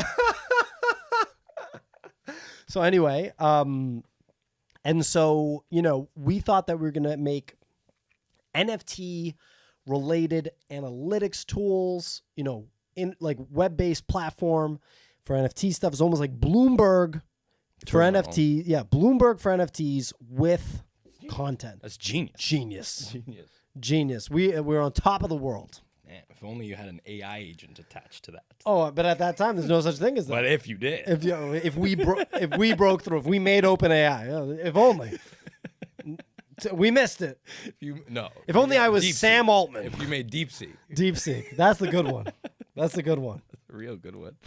So anyway, and so, you know, we thought that we were going to make NFT-related analytics tools, you know, in like web-based platform for NFT stuff. Is almost like Bloomberg for NFT. Yeah, Bloomberg for NFTs with content. That's genius. Genius. We're on top of the world. Man, if only you had an AI agent attached to that. Oh, but at that time, there's no such thing as that. But if you did, if we broke through, if we made OpenAI, if only. We missed it. If only I was Sam Altman. If you made DeepSeek. DeepSeek. That's the good one. That's the good one. That's a real good one.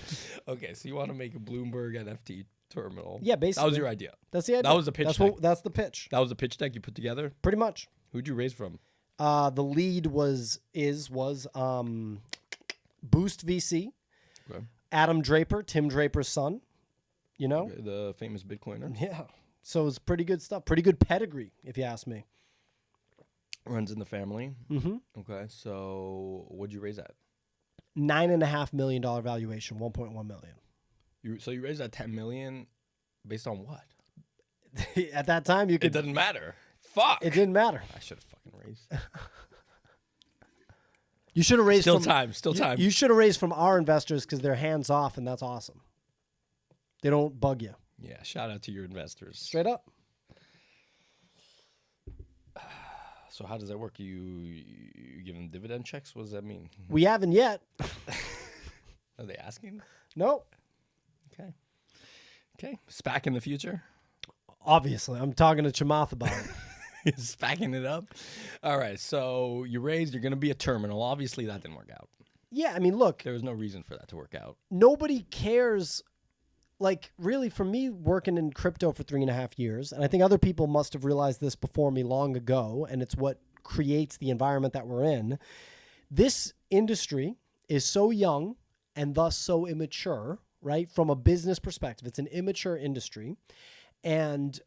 Okay, so you want to make a Bloomberg NFT terminal. Yeah, basically. That was your idea. That's the idea. That was the pitch deck. That's the pitch. That was the pitch deck you put together? Pretty much. Who'd you raise from? The lead was Boost VC. Okay. Adam Draper, Tim Draper's son. You know? Okay, the famous Bitcoiner. Yeah. So it's pretty good stuff. Pretty good pedigree, if you ask me. Runs in the family. Mm-hmm. Okay, so what'd you raise at? $9.5 million valuation, 1.1 million. So you raised that 10 million based on what? At that time, you could. It doesn't matter. Fuck. It didn't matter. I should have fucking raised. You should have raised. Still time. You should have raised from our investors because they're hands off, and that's awesome. They don't bug you. Yeah, shout out to your investors. Straight up. So how does that work? You give them dividend checks? What does that mean? We haven't yet. Are they asking? Nope. Okay. SPAC in the future? Obviously. I'm talking to Chamath about it. SPACing it up? All right. So you raised, you're going to be a terminal. Obviously, that didn't work out. Yeah, I mean, look. There was no reason for that to work out. Nobody cares. Like, really, for me, working in crypto for 3.5 years, and I think other people must have realized this before me long ago, and it's what creates the environment that we're in. This industry is so young and thus so immature, right? From a business perspective, it's an immature industry. And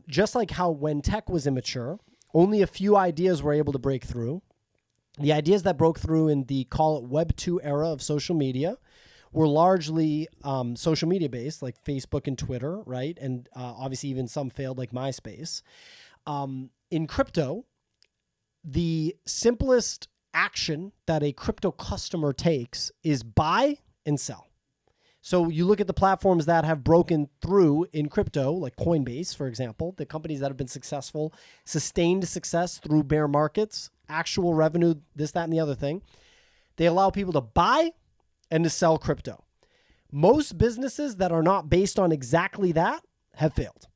just like how when tech was immature, only a few ideas were able to break through. The ideas that broke through in the, call it Web 2 era of social media, were largely social media based, like Facebook and Twitter, right? And obviously even some failed, like MySpace. In crypto, the simplest action that a crypto customer takes is buy and sell. So you look at the platforms that have broken through in crypto, like Coinbase, for example, the companies that have been successful, sustained success through bear markets, actual revenue, this, that, and the other thing. They allow people to buy and to sell crypto. Most businesses that are not based on exactly that have failed.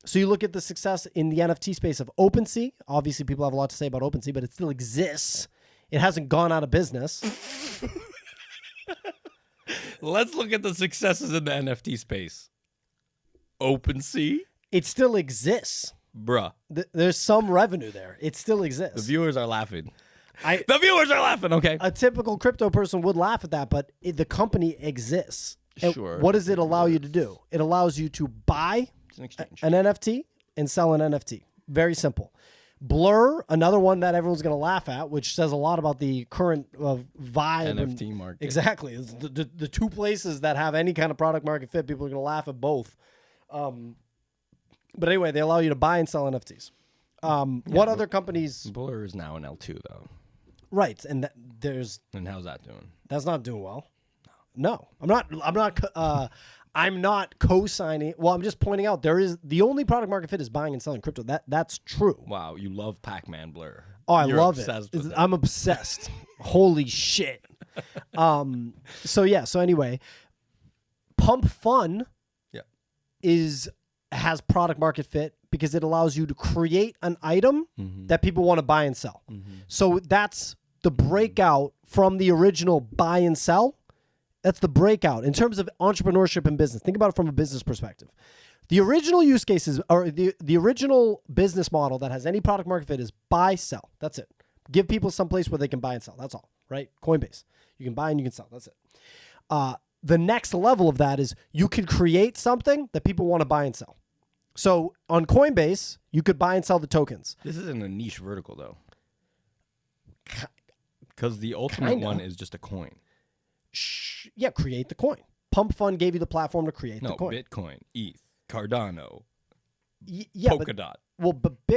So you look at the success in the NFT space of OpenSea. Obviously, people have a lot to say about OpenSea, but it still exists. It hasn't gone out of business. Let's look at the successes in the NFT space. OpenSea? It still exists. Bruh. There's some revenue there. It still exists. The viewers are laughing. The viewers are laughing, okay. A typical crypto person would laugh at that, but the company exists. And Sure. what does it allow you to do? It allows you to buy An exchange. an NFT and sell an NFT. Very simple. Blur, another one that everyone's going to laugh at, which says a lot about the current vibe. NFT market. Exactly. It's the two places that have any kind of product market fit, people are going to laugh at both. But anyway, they allow you to buy and sell NFTs. What other companies? Blur is now an L2, though. Right. And And how's that doing? that's not doing well. No, I'm not co-signing. Well, I'm just pointing out the only product market fit is buying and selling crypto. That's true. Wow, you love Pac-Man Blur. Oh, I You're love obsessed it. with I'm obsessed. Holy shit. So anyway, Pump Fun has product market fit because it allows you to create an item that people want to buy and sell. So that's the breakout from the original buy and sell. That's the breakout in terms of entrepreneurship and business. Think about it from a business perspective. The original use cases or the original business model that has any product market fit is buy, sell. That's it. Give people some place where they can buy and sell. That's all, right? Coinbase. You can buy and you can sell. That's it. The next level of that is you can create something that people want to buy and sell. So on Coinbase, you could buy and sell the tokens. This isn't a niche vertical, though. Because the ultimate one is just a coin. Yeah, create the coin. Pump Fund gave you the platform to create the coin. Bitcoin, ETH, Cardano, Yeah, Polkadot. But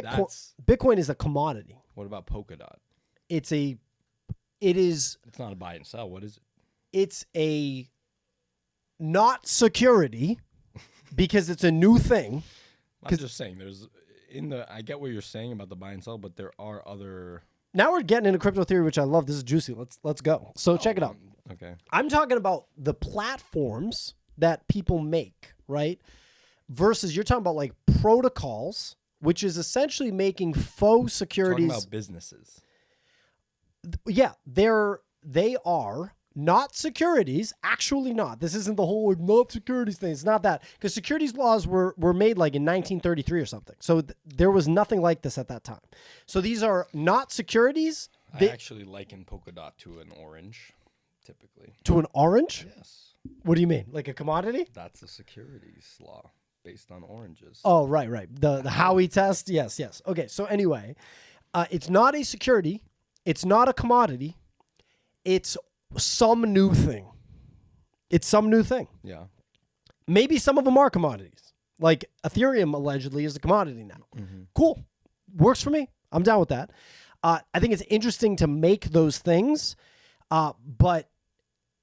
Bitcoin is a commodity. What about Polkadot? It's not a buy and sell. What is it? It's a not security because it's a new thing. I'm just saying I get what you're saying about the buy and sell, but there are other. Now we're getting into crypto theory, which I love. This is juicy. Let's go. So check it out. Okay. I'm talking about the platforms that people make, right? Versus you're talking about like protocols, which is essentially making faux securities. Talking about businesses. Yeah, they are not securities. Actually, not. This isn't the whole not securities thing. It's not that, because securities laws were made like in 1933 or something. So there was nothing like this at that time. So these are not securities. I actually liken Polkadot to an orange, typically. To an orange? Yes. What do you mean? Like a commodity? That's a securities law based on oranges. Oh, right. The Howey test. Yes. Okay. So anyway, it's not a security. It's not a commodity. It's some new thing. Yeah. Maybe some of them are commodities. Like Ethereum allegedly is a commodity now. Cool. Works for me. I'm down with that. I think it's interesting to make those things, but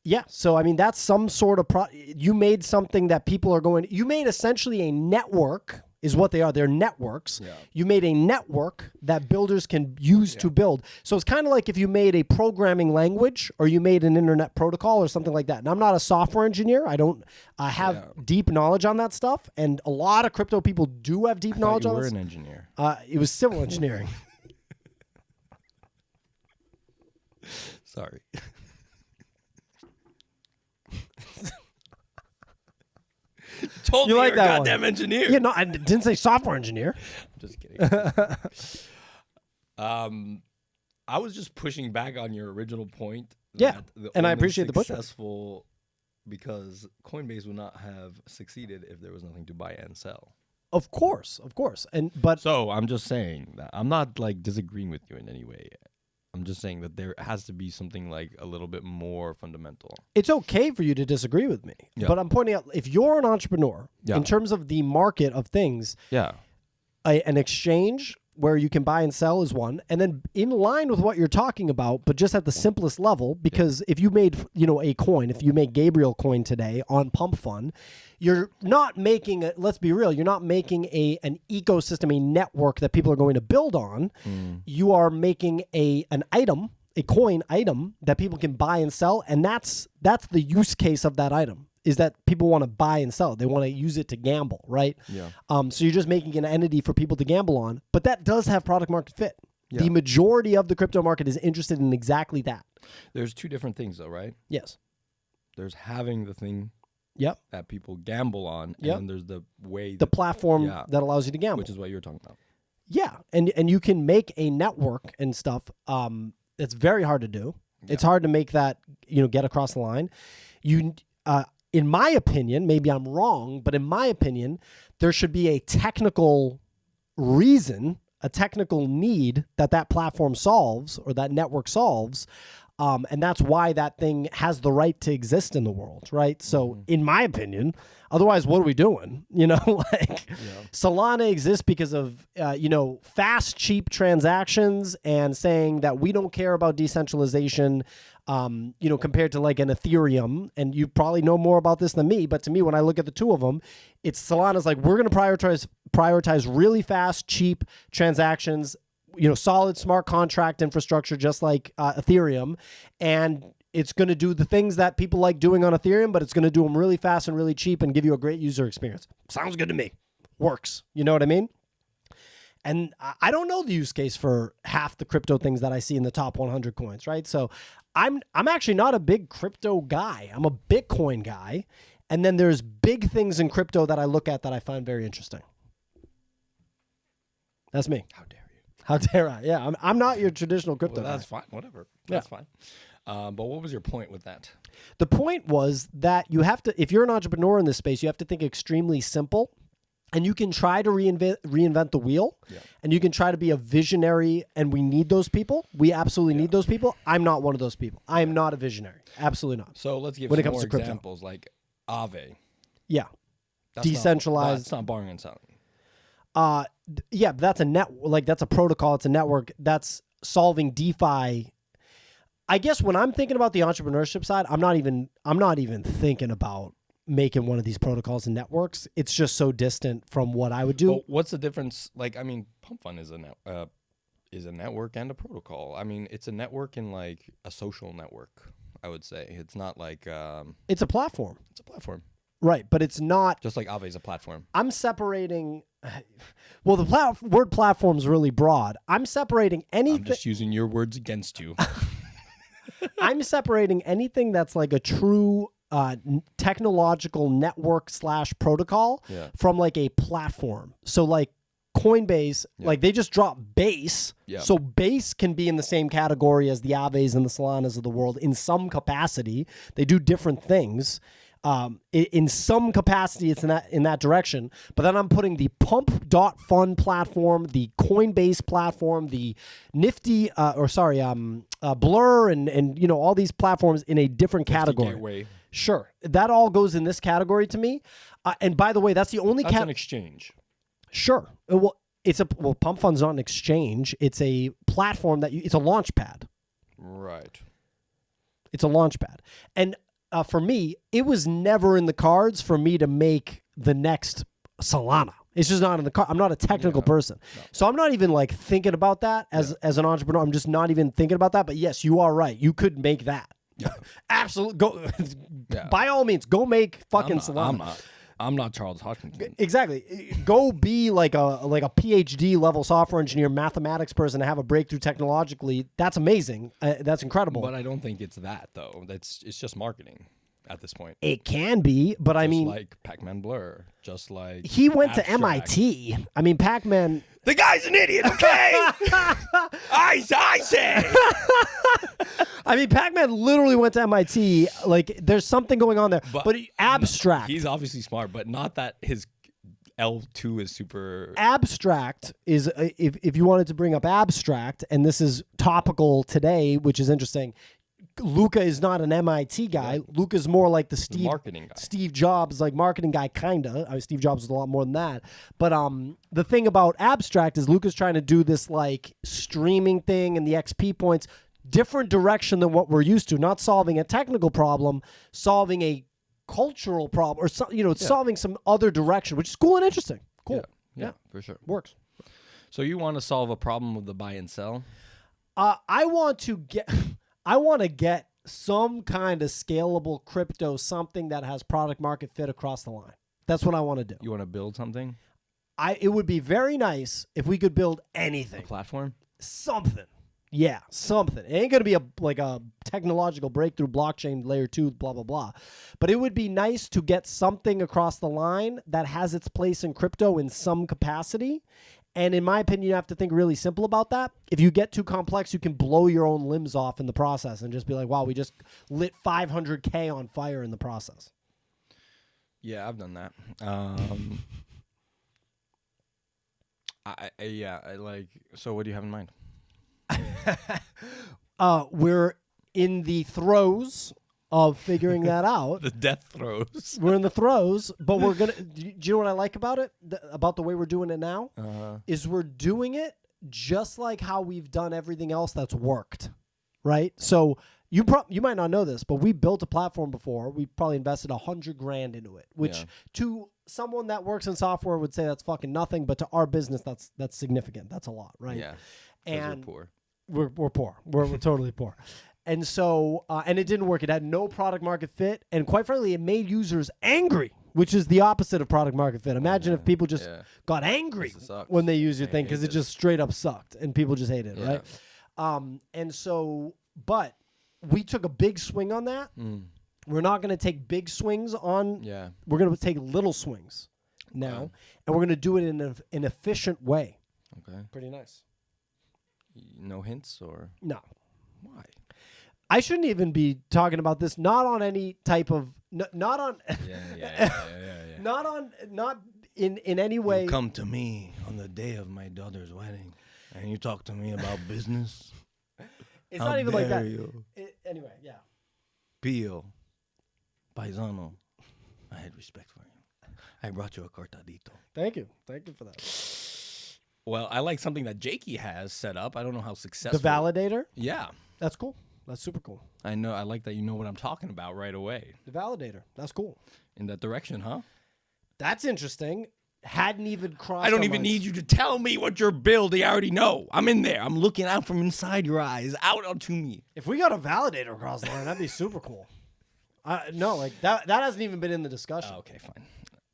Yeah. So, I mean, that's some sort of you made something that people are going, you made essentially a network is what they are. They're networks. Yeah. You made a network that builders can use to build. So it's kind of like if you made a programming language or you made an internet protocol or something like that. And I'm not a software engineer. I don't have deep knowledge on that stuff. And a lot of crypto people do have deep knowledge on you this. were an engineer. It was civil engineering. Sorry. Told You me like you're that a goddamn engineer. Yeah, no, I didn't say software engineer. I'm just kidding. I was just pushing back on your original point. Yeah, that and I only appreciate the pushback. successful because Coinbase would not have succeeded if there was nothing to buy and sell. Of course. But So I'm just saying that I'm not like disagreeing with you in any way. I'm just saying that there has to be something like a little bit more fundamental. it's okay for you to disagree with me. Yeah. But I'm pointing out, if you're an entrepreneur, Yeah. in terms of the market of things, Yeah. an exchange where you can buy and sell is one, and then in line with what you're talking about, but just at the simplest level, because if you made a coin, if you make Gabriel coin today on Pump Fund, you're not making let's be real, you're not making an ecosystem, a network that people are going to build on. You are making an item, a coin item that people can buy and sell, and that's the use case of that item. Is that people want to buy and sell. They want to use it to gamble, right? Yeah. So you're just making an entity for people to gamble on, but that does have product market fit. Yeah. The majority of the crypto market is interested in exactly that. There's two different things though, right? Yes. There's having the thing Yep. that people gamble on, and Yep. then there's the way The platform Yeah. that allows you to gamble. which is what you're talking about. Yeah. And you can make a network and stuff. It's very hard to do. Yeah. It's hard to make that, get across the line. In my opinion, maybe I'm wrong, but in my opinion, there should be a technical reason, a technical need that platform solves or that network solves. And that's why that thing has the right to exist in the world, right? So in my opinion, otherwise, what are we doing? Solana exists because of, fast, cheap transactions and saying that we don't care about decentralization, compared to like an Ethereum. And you probably know more about this than me, but to me, when I look at the two of them, it's Solana's like, we're going to prioritize really fast, cheap transactions, solid smart contract infrastructure, just like Ethereum. And it's going to do the things that people like doing on Ethereum, but it's going to do them really fast and really cheap and give you a great user experience. Sounds good to me. Works. You know what I mean? And I don't know the use case for half the crypto things that I see in the top 100 coins, right? So I'm actually not a big crypto guy. I'm a Bitcoin guy. And then there's big things in crypto that I look at that I find very interesting. That's me. How dare you? How dare I? Yeah, I'm not your traditional crypto Well, that's guy. fine. Whatever. That's fine. But what was your point with that? The point was that you have to, if you're an entrepreneur in this space, you have to think extremely simple. And you can try to reinvent the wheel, and you can try to be a visionary, and we need those people. We absolutely need those people. I'm not one of those people. I am not a visionary. Absolutely not. So let's give When it some comes more to crypto. examples, like Aave. Yeah. That's Decentralized. That's not borrowing and selling. Yeah, that's that's a protocol. It's a network that's solving DeFi. I guess when I'm thinking about the entrepreneurship side, I'm not even thinking about making one of these protocols and networks. It's just so distant from what I would do. Well, what's the difference? Like, I mean, Pump Fund is a network and a protocol. I mean, it's a network and like a social network, I would say. It's not like It's a platform. it's a platform. Right, but it's not. Just like Aave is a platform. I'm separating. Well, the word platform is really broad. I'm separating I'm anything. just using your words against you. I'm separating anything that's like a true technological network / protocol from like a platform. So like Coinbase, like they just dropped Base. So Base can be in the same category as the Aaves and the Solanas of the world in some capacity. They do different things. In some capacity, it's in that direction. But then I'm putting the Pump.Fund platform, the Coinbase platform, the Nifty, Blur, and all these platforms in a different category. Gateway. Sure, that all goes in this category to me. And by the way, that's the only That's an exchange. Sure. Well, Pump Fund's not an exchange. It's a platform it's a launch pad. Right. It's a launch pad. And for me, it was never in the cards for me to make the next Solana. It's just not in the car. I'm not a technical person. No. So I'm not even like thinking about that as an entrepreneur. I'm just not even thinking about that. But yes, you are right. You could make that. Yeah. Absolutely. Go by all means, go make fucking Solana. I'm not Charles Hopkins. Exactly. Go be like a PhD level software engineer, mathematics person to have a breakthrough technologically. That's amazing. That's incredible. But I don't think it's that though. It's just marketing at this point. It can be, but I mean, like Pac-Man Blur, just like he went Abstract. to MIT. I mean, Pac-Man. The guy's an idiot. Okay, I say. I mean, Pac-Man literally went to MIT. Like, there's something going on there. But Abstract. He's obviously smart, but not that his L2 is super. Abstract is, if you wanted to bring up Abstract, and this is topical today, which is interesting. Luca is not an MIT guy. Yeah. Luca's more like the marketing guy. Steve Jobs, like marketing guy, kinda. I mean, Steve Jobs is a lot more than that. But the thing about Abstract is Luca's trying to do this like streaming thing and the XP points, different direction than what we're used to. Not solving a technical problem, solving a cultural problem, or solving some other direction, which is cool and interesting. Cool. Yeah, for sure. Works. So you want to solve a problem with the buy and sell? I want to get some kind of scalable crypto, something that has product market fit across the line. That's what I want to do. You want to build something? It would be very nice if we could build anything. A platform? Something. Yeah, something. It ain't going to be a technological breakthrough, blockchain layer 2, blah, blah, blah. But it would be nice to get something across the line that has its place in crypto in some capacity. And in my opinion, you have to think really simple about that. If you get too complex, you can blow your own limbs off in the process and just be like, wow, we just lit 500K on fire in the process. Yeah, I've done that. So what do you have in mind? We're in the throes of figuring that out. The death throes. We're in the throes, but we're going to... Do you know what I like about it? About the way we're doing it now? Is we're doing it just like how we've done everything else that's worked, right? So you might not know this, but we built a platform before. We probably invested $100,000 into it, which to someone that works in software would say that's fucking nothing, but to our business, that's significant. That's a lot, right? Yeah. And we're poor. We're poor. We're totally poor. And so, and it didn't work. It had no product market fit. And quite frankly, it made users angry, which is the opposite of product market fit. Imagine if people just got angry when they use your thing because it just straight up sucked and people just hated it, right? And so, but we took a big swing on that. We're not going to take big swings on. Yeah. We're going to take little swings now, and we're going to do it in an efficient way. Okay. Pretty nice. No hints or? No. Why? I shouldn't even be talking about this. Not on any type of. Not on. Not in any way. You come to me on the day of my daughter's wedding, and you talk to me about business. It's not even like that. Anyway, yeah. Pio, paisano, I had respect for you. I brought you a cortadito. Thank you for that. Well, I like something that Jakey has set up. I don't know how successful. The validator? Yeah. That's cool. That's super cool. I know. I like that you know what I'm talking about right away. The validator. That's cool. In that direction, huh? That's interesting. Hadn't even crossed. I don't even need you to tell me what you're building. I already know. I'm in there. I'm looking out from inside your eyes, out onto me. If we got a validator across the line, that'd be super cool. No, like that hasn't even been in the discussion. Oh, okay, fine.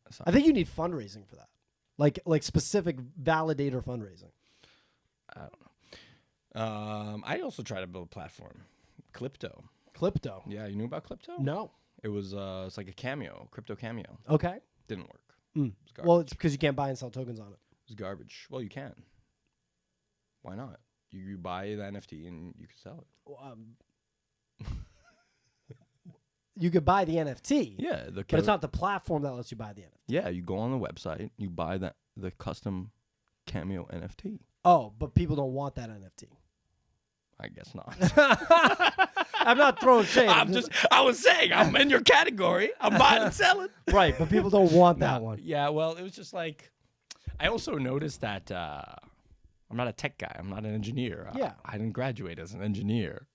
Sorry. I think you need fundraising for that. Like specific validator fundraising. I don't know. I also tried to build a platform. Crypto. Yeah, you knew about Crypto? No. It was it's like a cameo, crypto cameo. Okay. Didn't work. Well, it's because you can't buy and sell tokens on it. It's garbage. Well, you can. Why not? You buy the NFT and you can sell it. You could buy the NFT. Yeah, but it's not the platform that lets you buy the NFT. Yeah, you go on the website, you buy the custom cameo NFT. Oh, but people don't want that NFT. I guess not. I'm not throwing shade. I was saying, I'm in your category. I'm buying and selling. Right, but people don't want that one. Yeah, well, it was just like, I also noticed that I'm not a tech guy. I'm not an engineer. Yeah. I didn't graduate as an engineer.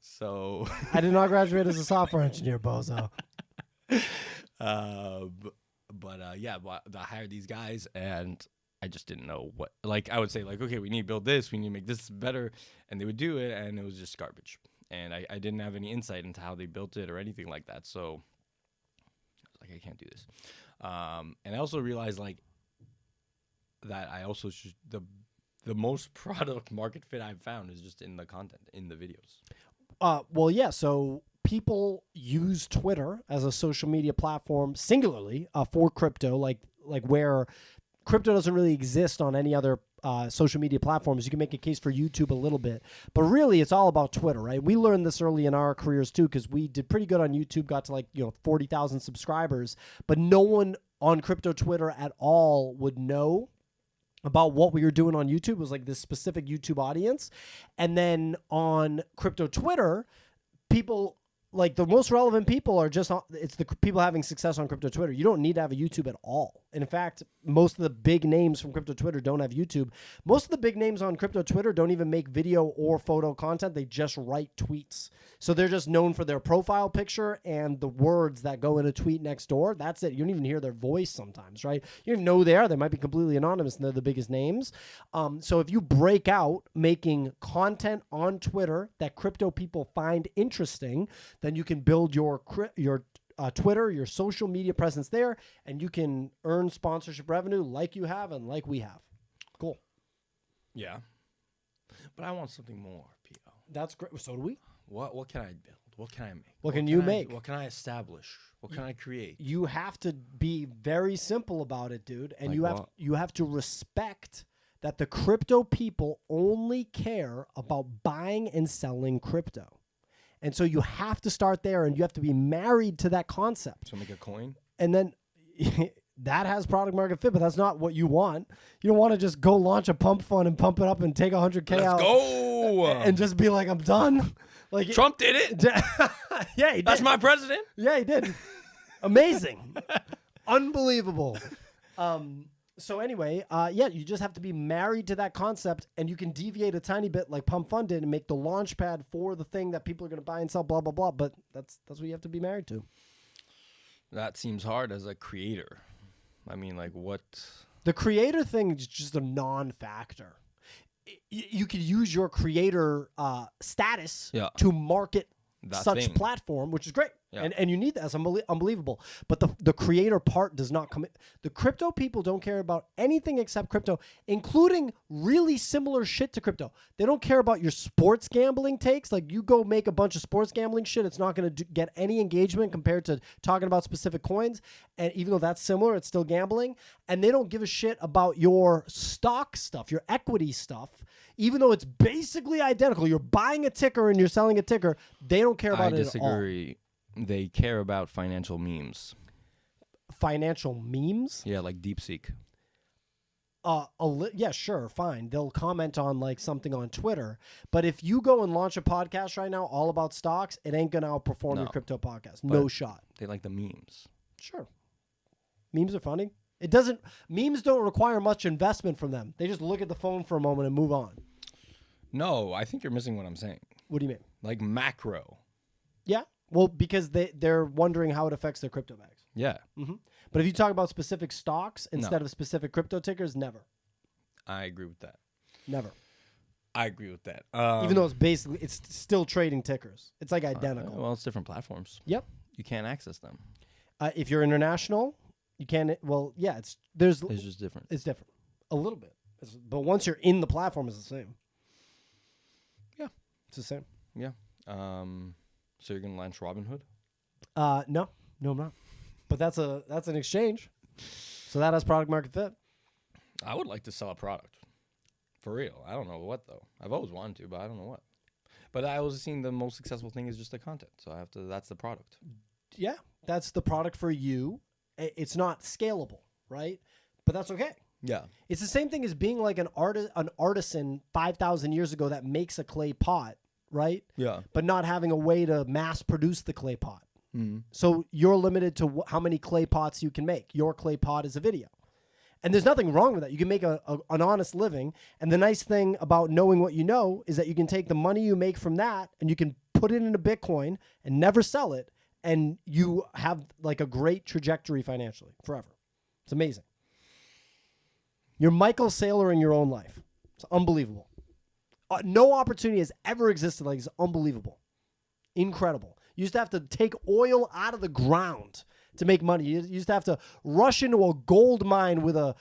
So I did not graduate as a software engineer, bozo. I hired these guys, and I just didn't know what. Like, I would say, like, okay, we need to build this, we need to make this better, and they would do it, and it was just garbage. And I didn't have any insight into how they built it or anything like that. So I was like, I can't do this. And I also realized, like, that I also should the most product market fit I've found is just in the content, in the videos. Well, yeah. So people use Twitter as a social media platform singularly for crypto, like where crypto doesn't really exist on any other social media platforms. You can make a case for YouTube a little bit, but really it's all about Twitter, right? We learned this early in our careers too, because we did pretty good on YouTube, got to like 40,000 subscribers, but no one on crypto Twitter at all would know about what we were doing on YouTube. It was like this specific YouTube audience. And then on crypto Twitter, people, like the most relevant people are just, it's the people having success on crypto Twitter. You don't need to have a YouTube at all. And in fact, most of the big names from crypto Twitter don't have YouTube. Most of the big names on crypto Twitter don't even make video or photo content. They just write tweets. So they're just known for their profile picture and the words that go in a tweet next door. That's it. You don't even hear their voice sometimes, right? You don't even know they are. They might be completely anonymous and they're the biggest names. So if you break out making content on Twitter that crypto people find interesting, then you can build your Twitter, your social media presence there, and you can earn sponsorship revenue like you have and like we have. Cool. Yeah. But I want something more, P.O. That's great. So do we. What can I build? What can I make? What can you make? What can I establish? What can I create? You have to be very simple about it, dude. And Like you have to respect that the crypto people only care about buying and selling crypto. And so you have to start there, and you have to be married to that concept. So make a coin? And then that has product market fit, but that's not what you want. You don't want to just go launch a pump fund and pump it up and take 100K out. Let's go! And just be like, I'm done. Like Trump did it. Yeah, he did. That's my president. Yeah, he did. Amazing. Unbelievable. So anyway, you just have to be married to that concept, and you can deviate a tiny bit like Pump Fund did and make the launch pad for the thing that people are going to buy and sell, blah, blah, blah. But that's what you have to be married to. That seems hard as a creator. I mean, like what? The creator thing is just a non-factor. You could use your creator status to market such platform, which is great. Yeah. And you need that. It's unbelievable. But the creator part does not come in. The crypto people don't care about anything except crypto, including really similar shit to crypto. They don't care about your sports gambling takes. Like you go make a bunch of sports gambling shit, it's not going to get any engagement compared to talking about specific coins. And even though that's similar, it's still gambling. And they don't give a shit about your stock stuff, your equity stuff. Even though it's basically identical, you're buying a ticker and you're selling a ticker, they don't care about it at all. I disagree. They care about financial memes. Financial memes? Yeah, like DeepSeek. Yeah, sure, fine. They'll comment on like something on Twitter. But if you go and launch a podcast right now all about stocks, it ain't going to outperform your crypto podcast. No shot. They like the memes. Sure. Memes are funny. Memes don't require much investment from them. They just look at the phone for a moment and move on. No, I think you're missing what I'm saying. What do you mean? Like macro. Yeah. Well, because they're wondering how it affects their crypto bags. Yeah. Mm-hmm. But if you talk about specific stocks instead of specific crypto tickers, never. I agree with that. Never. I agree with that. Even though it's still trading tickers. It's like identical. Well, it's different platforms. Yep. You can't access them. If you're international, you can. Well, yeah, it's just different. It's different. A little bit. But once you're in the platform, it's the same. Yeah. It's the same. Yeah. So you're gonna launch Robinhood? No, I'm not. But that's an exchange. So that has product market fit. I would like to sell a product. For real. I don't know what though. I've always wanted to, but I don't know what. But I was seeing the most successful thing is just the content. So that's the product. Yeah. That's the product for you. It's not scalable, right? But that's okay. Yeah. It's the same thing as being like an artisan 5,000 years ago that makes a clay pot. Right? Yeah. But not having a way to mass produce the clay pot. Mm-hmm. So you're limited to how many clay pots you can make. Your clay pot is a video. And there's nothing wrong with that. You can make an honest living. And the nice thing about knowing what you know is that you can take the money you make from that and you can put it into Bitcoin and never sell it. And you have like a great trajectory financially forever. It's amazing. You're Michael Saylor in your own life. It's unbelievable. No opportunity has ever existed like this. Unbelievable. Incredible. You used to have to take oil out of the ground to make money. You used to have to rush into a gold mine with a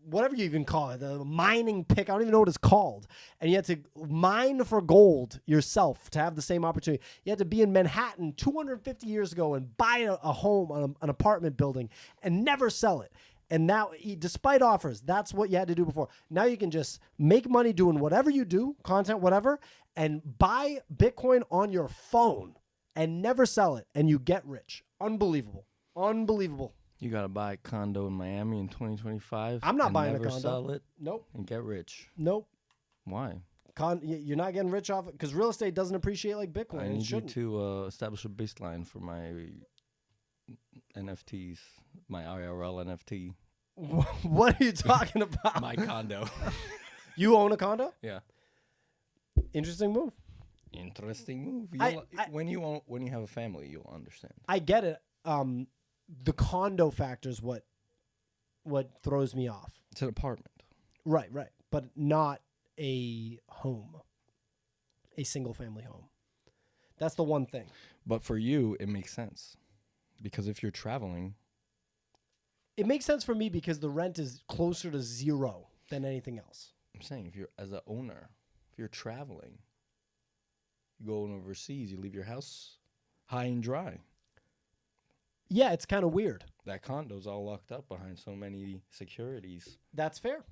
whatever you even call it, a mining pick. I don't even know what it's called. And you had to mine for gold yourself to have the same opportunity. You had to be in Manhattan 250 years ago and buy a home, an apartment building, and never sell it. And now, despite offers, that's what you had to do before. Now you can just make money doing whatever you do, content, whatever, and buy Bitcoin on your phone and never sell it, and you get rich. Unbelievable. Unbelievable. You got to buy a condo in Miami in 2025. I'm not buying a never condo. Sell it. Nope. And get rich. Nope. Why? You're not getting rich off it because real estate doesn't appreciate like Bitcoin. I It need you shouldn't. to establish a baseline for my NFTs, my IRL NFT. What are you talking about? My condo. You own a condo? Yeah. Interesting move. Interesting move. When you have a family, you'll understand. I get it. The condo factor is what throws me off. It's an apartment. Right. But not a home, a single family home. That's the one thing. But for you, it makes sense. Because if you're traveling... It makes sense for me because the rent is closer to zero than anything else. I'm saying if you're, as an owner, if you're traveling, you go overseas, you leave your house high and dry. Yeah, it's kind of weird. That condo's all locked up behind so many securities. That's fair.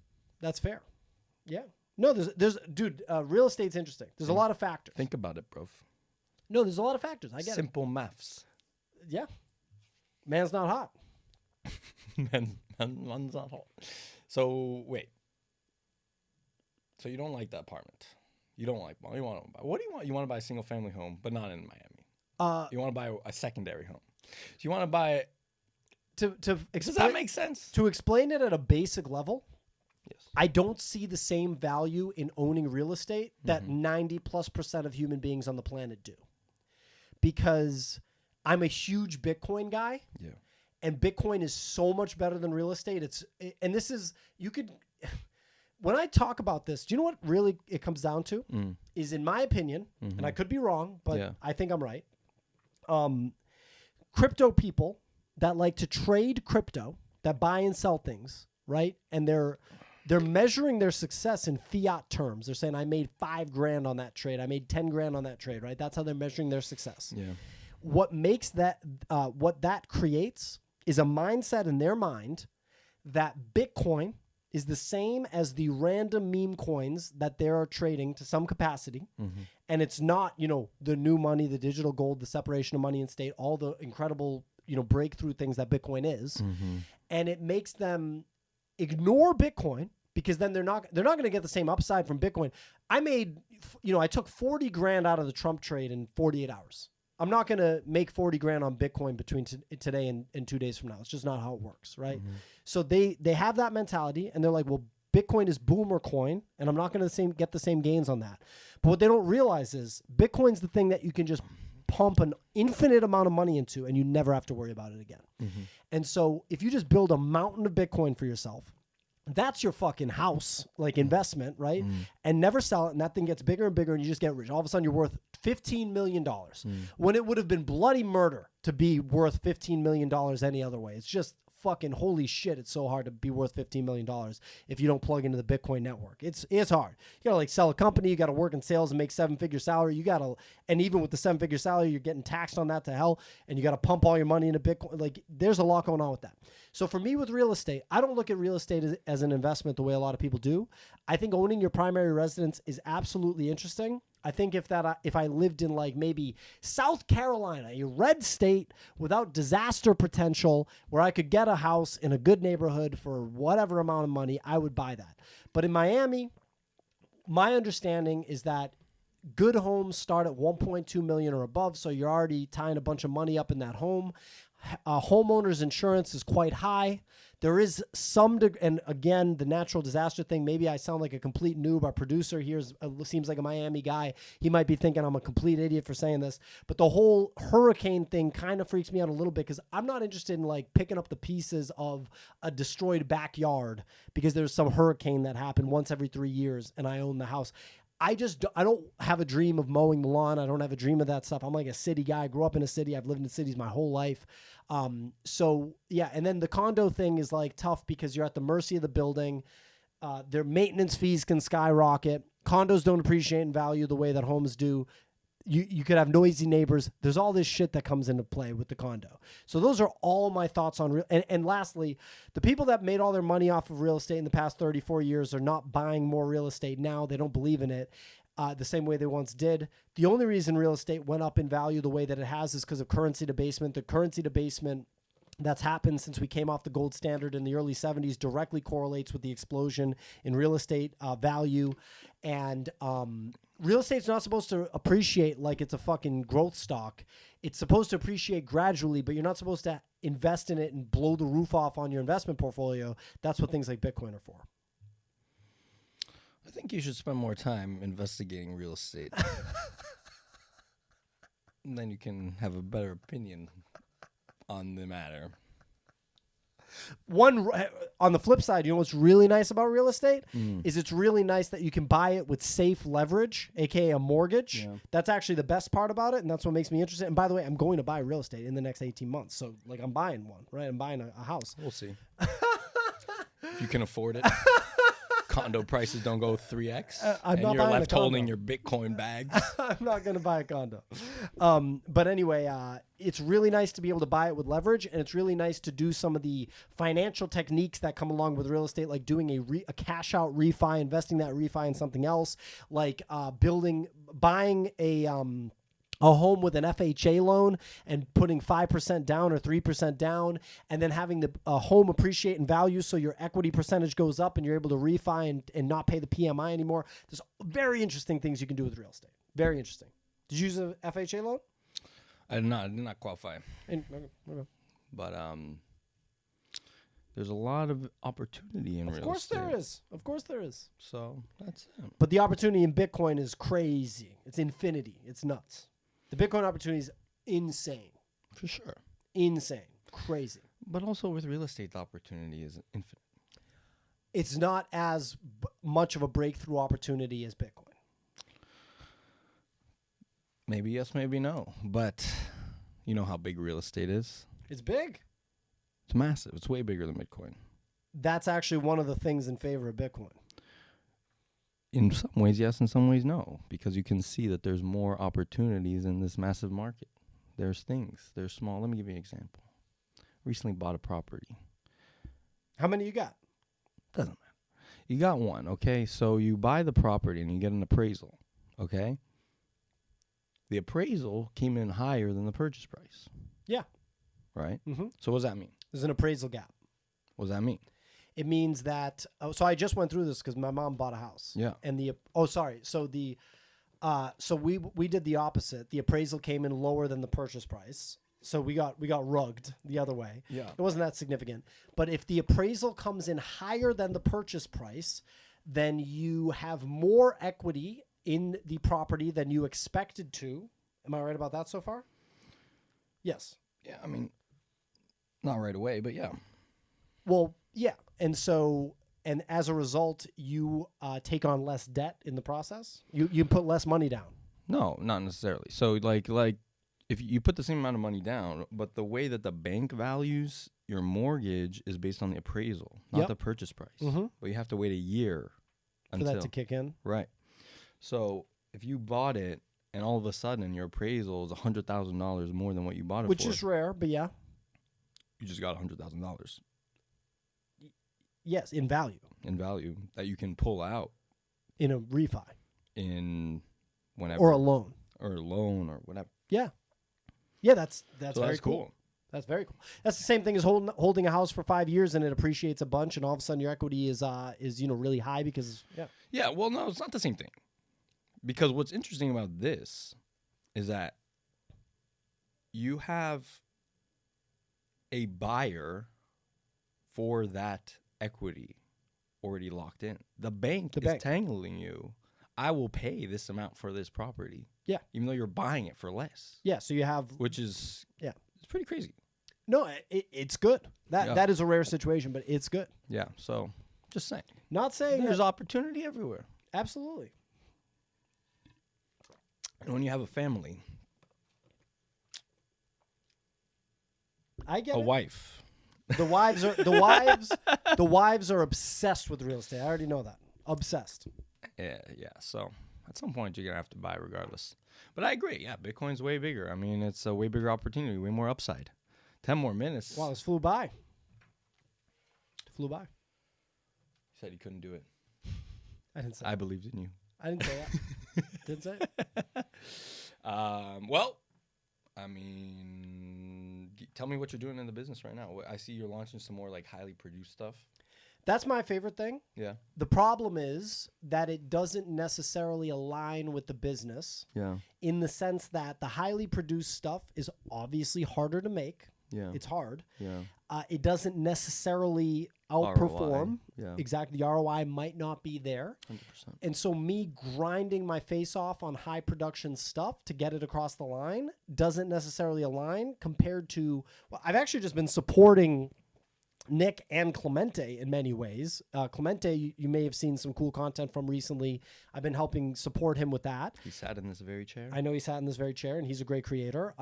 Yeah. No, dude, real estate's interesting. There's a lot of factors. Think about it, bro. No, there's a lot of factors. I get Simple maths. Yeah. Man's not hot. Man's not hot. So, wait. So you don't like the apartment. You don't like, you want to buy, what do you want? You want to buy a single family home, but not in Miami. You want to buy a secondary home. So you want to buy does that make sense? To explain it at a basic level, yes. I don't see the same value in owning real estate that 90+% of human beings on the planet do. Because I'm a huge Bitcoin guy. Yeah. And Bitcoin is so much better than real estate. When I talk about this, do you know what really it comes down to? Is in my opinion, and I could be wrong, but I think I'm right. Crypto people that like to trade crypto, that buy and sell things, right? And they're measuring their success in fiat terms. They're saying, I made $5,000 on that trade. I made $10,000 on that trade, right? That's how they're measuring their success. Yeah. What makes that, what that creates is a mindset in their mind that Bitcoin is the same as the random meme coins that they are trading to some capacity. And it's not, the new money, the digital gold, the separation of money and state, all the incredible, breakthrough things that Bitcoin is. And it makes them ignore Bitcoin because then they're not going to get the same upside from Bitcoin. I took $40,000 out of the Trump trade in 48 hours. I'm not going to make $40,000 on Bitcoin between today and 2 days from now. It's just not how it works, right? So they have that mentality, and they're like, well, Bitcoin is boomer coin, and I'm not going to get the same gains on that. But what they don't realize is Bitcoin's the thing that you can just pump an infinite amount of money into, and you never have to worry about it again. And so if you just build a mountain of Bitcoin for yourself, that's your fucking house, like investment, right? And never sell it, and that thing gets bigger and bigger, and you just get rich. All of a sudden, you're worth $15 million when it would have been bloody murder to be worth $15 million any other way. It's just fucking holy shit. It's so hard to be worth $15 million if you don't plug into the Bitcoin network. It's hard. You gotta sell a company. You gotta work in sales and make 7-figure salary. And even with the 7-figure salary, you're getting taxed on that to hell. And you gotta pump all your money into Bitcoin. There's a lot going on with that. So for me with real estate, I don't look at real estate as an investment the way a lot of people do. I think owning your primary residence is absolutely interesting. I think if I lived in maybe South Carolina, a red state without disaster potential, where I could get a house in a good neighborhood for whatever amount of money, I would buy that. But in Miami, my understanding is that good homes start at 1.2 million or above, so you're already tying a bunch of money up in that home. Homeowners insurance is quite high. There is some, and again, the natural disaster thing, maybe I sound like a complete noob. Our producer here seems like a Miami guy. He might be thinking I'm a complete idiot for saying this, but the whole hurricane thing kind of freaks me out a little bit because I'm not interested in like picking up the pieces of a destroyed backyard because there's some hurricane that happened once every 3 years and I own the house. I don't have a dream of mowing the lawn. I don't have a dream of that stuff. I'm like a city guy. I grew up in a city. I've lived in cities my whole life. So yeah. And then the condo thing is like tough because you're at the mercy of the building. Their maintenance fees can skyrocket. Condos don't appreciate in value the way that homes do. You could have noisy neighbors. There's all this shit that comes into play with the condo. So those are all my thoughts on real. And lastly, the people that made all their money off of real estate in the past 34 years are not buying more real estate now. They don't believe in it the same way they once did. The only reason real estate went up in value the way that it has is because of currency debasement. The currency debasement that's happened since we came off the gold standard in the early 70s directly correlates with the explosion in real estate value. And real estate's not supposed to appreciate like it's a fucking growth stock. It's supposed to appreciate gradually, but you're not supposed to invest in it and blow the roof off on your investment portfolio. That's what things like Bitcoin are for. I think you should spend more time investigating real estate. And then you can have a better opinion on the matter. On the flip side, you know what's really nice about real estate is it's really nice that you can buy it with safe leverage, aka a mortgage. Yeah. That's actually the best part about it, and that's what makes me interested. And by the way, I'm going to buy real estate in the next 18 months. So like I'm buying one, right? I'm buying a house. We'll see. If you can afford it. Condo prices don't go 3x. I'm not you're buying left a condo. holding your Bitcoin bags. I'm not going to buy a condo. But anyway, it's really nice to be able to buy it with leverage, and it's really nice to do some of the financial techniques that come along with real estate, like doing a cash out refi, investing that refi in something else, like buying a home with an FHA loan and putting 5% down or 3% down, and then having the home appreciate in value so your equity percentage goes up and you're able to refi and not pay the PMI anymore. There's very interesting things you can do with real estate. Very interesting. Did you use a FHA loan? I did not qualify. Okay. But there's a lot of opportunity in real estate. Of course there is. So that's it. But the opportunity in Bitcoin is crazy. It's infinity. It's nuts. The Bitcoin opportunity is insane. For sure. Insane. Crazy. But also with real estate, the opportunity is infinite. It's not as much of a breakthrough opportunity as Bitcoin. Maybe yes, maybe no. But you know how big real estate is? It's big. It's massive. It's way bigger than Bitcoin. That's actually one of the things in favor of Bitcoin. In some ways, yes. In some ways, no. Because you can see that there's more opportunities in this massive market. There's things. There's small. Let me give you an example. Recently bought a property. How many you got? Doesn't matter. You got one, okay? So you buy the property and you get an appraisal, okay? The appraisal came in higher than the purchase price. Yeah. Right? Mm-hmm. So what does that mean? There's an appraisal gap. What does that mean? It means that, so I just went through this because my mom bought a house. Yeah. And so we did the opposite. The appraisal came in lower than the purchase price. So we got rugged the other way. Yeah. It wasn't that significant. But if the appraisal comes in higher than the purchase price, then you have more equity in the property than you expected to. Am I right about that so far? Yes. Yeah, I mean, not right away, but yeah. Well, yeah. And so, and as a result, you take on less debt in the process. You put less money down. No, not necessarily. So like if you put the same amount of money down, but the way that the bank values your mortgage is based on the appraisal, not the purchase price. Mm-hmm. But you have to wait a year for that to kick in. Right. So if you bought it and all of a sudden your appraisal is $100,000 more than what you bought it for. Which is rare, but yeah. You just got $100,000. Yes, in value. In value that you can pull out. In a refi. In whenever. Or a loan. Or a loan or whatever. Yeah. Yeah, that's so very cool. That's very cool. That's the same thing as holding a house for 5 years and it appreciates a bunch and all of a sudden your equity is really high because Yeah, well no, it's not the same thing. Because what's interesting about this is that you have, a buyer for that equity already locked in. The bank is telling you, I will pay this amount for this property. Yeah. Even though you're buying it for less. Yeah, so you have... Which is... Yeah. It's pretty crazy. No, it's good. That is a rare situation, but it's good. Yeah, so just saying. Not saying... There's opportunity everywhere. Absolutely. And when you have a family... I get a it. wife. The wives are obsessed with real estate. I already know that. Obsessed. Yeah. So at some point you're gonna have to buy regardless. But I agree. Yeah, Bitcoin's way bigger. I mean, it's a way bigger opportunity, way more upside. 10 more minutes. Wow, this flew by. You said you couldn't do it. I didn't say. I believed in you. I didn't say that. Didn't say it. Well, I mean, tell me what you're doing in the business right now. I see you're launching some more like highly produced stuff. That's my favorite thing. Yeah. The problem is that it doesn't necessarily align with the business. Yeah. In the sense that the highly produced stuff is obviously harder to make. Yeah. It's hard. Yeah. It doesn't necessarily outperform. ROI. Yeah. Exactly. The ROI might not be there. 100%. And so me grinding my face off on high production stuff to get it across the line doesn't necessarily align compared to, well, I've actually just been supporting Nick and Clemente in many ways. Clemente, you may have seen some cool content from recently. I've been helping support him with that. He sat in this very chair. I know he sat in this very chair, and he's a great creator.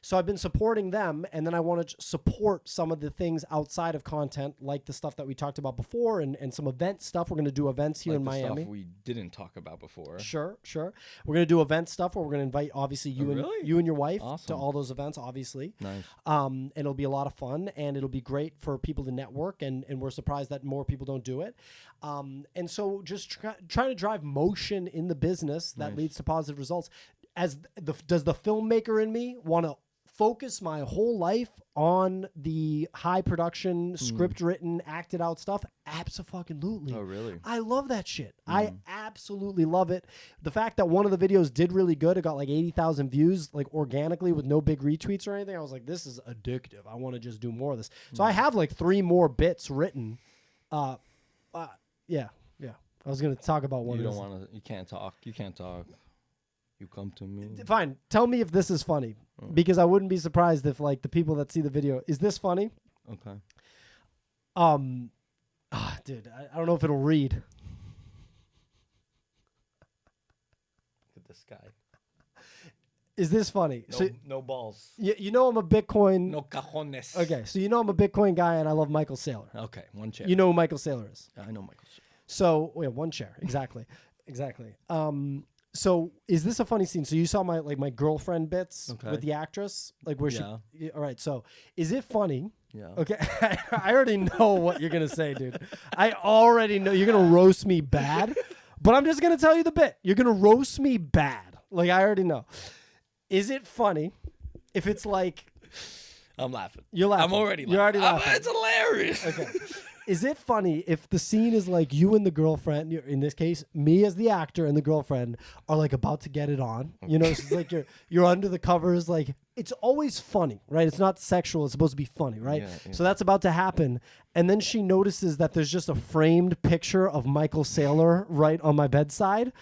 So I've been supporting them, and then I want to support some of the things outside of content, like the stuff that we talked about before, and some event stuff. We're going to do events here like in the Miami. Stuff we didn't talk about before. Sure. We're going to do event stuff where we're going to invite, obviously, you and your wife to all those events, obviously. Nice. And it'll be a lot of fun, and it'll be great for people to network, and we're surprised that more people don't do it. And so just trying to drive motion in the business that leads to positive results. Does the filmmaker in me want to focus my whole life on the high production, script written, acted out stuff? Absolutely. Oh, really? I love that shit. I absolutely love it. The fact that one of the videos did really good, it got like 80,000 views, like organically with no big retweets or anything. I was like, this is addictive. I want to just do more of this. So I have like 3 more bits written. Yeah. I was going to talk about one. You don't want to, you can't talk. You come to me. Fine. Tell me if this is funny, because I wouldn't be surprised if like the people that see the video, is this funny? Okay. Dude, I don't know if it'll read. Look at this guy. Is this funny? No, so, no balls. You know I'm a Bitcoin. No cajones. Okay, so you know I'm a Bitcoin guy, and I love Michael Saylor. Okay, one chair. You know who Michael Saylor is. I know Michael Saylor. So, yeah, one chair. Exactly. Exactly. So is this a funny scene? So you saw my girlfriend bits with the actress, like where she. All right. So is it funny? Yeah. Okay. I already know what you're gonna say, dude. I already know you're gonna roast me bad, but I'm just gonna tell you the bit. You're gonna roast me bad. Like I already know. Is it funny if it's like? I'm laughing. You're laughing. I'm already laughing. You're already laughing. It's hilarious. Okay. Is it funny if the scene is like you and the girlfriend, in this case, me as the actor and the girlfriend are like about to get it on? You know, it's like you're under the covers. Like it's always funny, right? It's not sexual. It's supposed to be funny, right? Yeah. So that's about to happen. And then she notices that there's just a framed picture of Michael Saylor right on my bedside.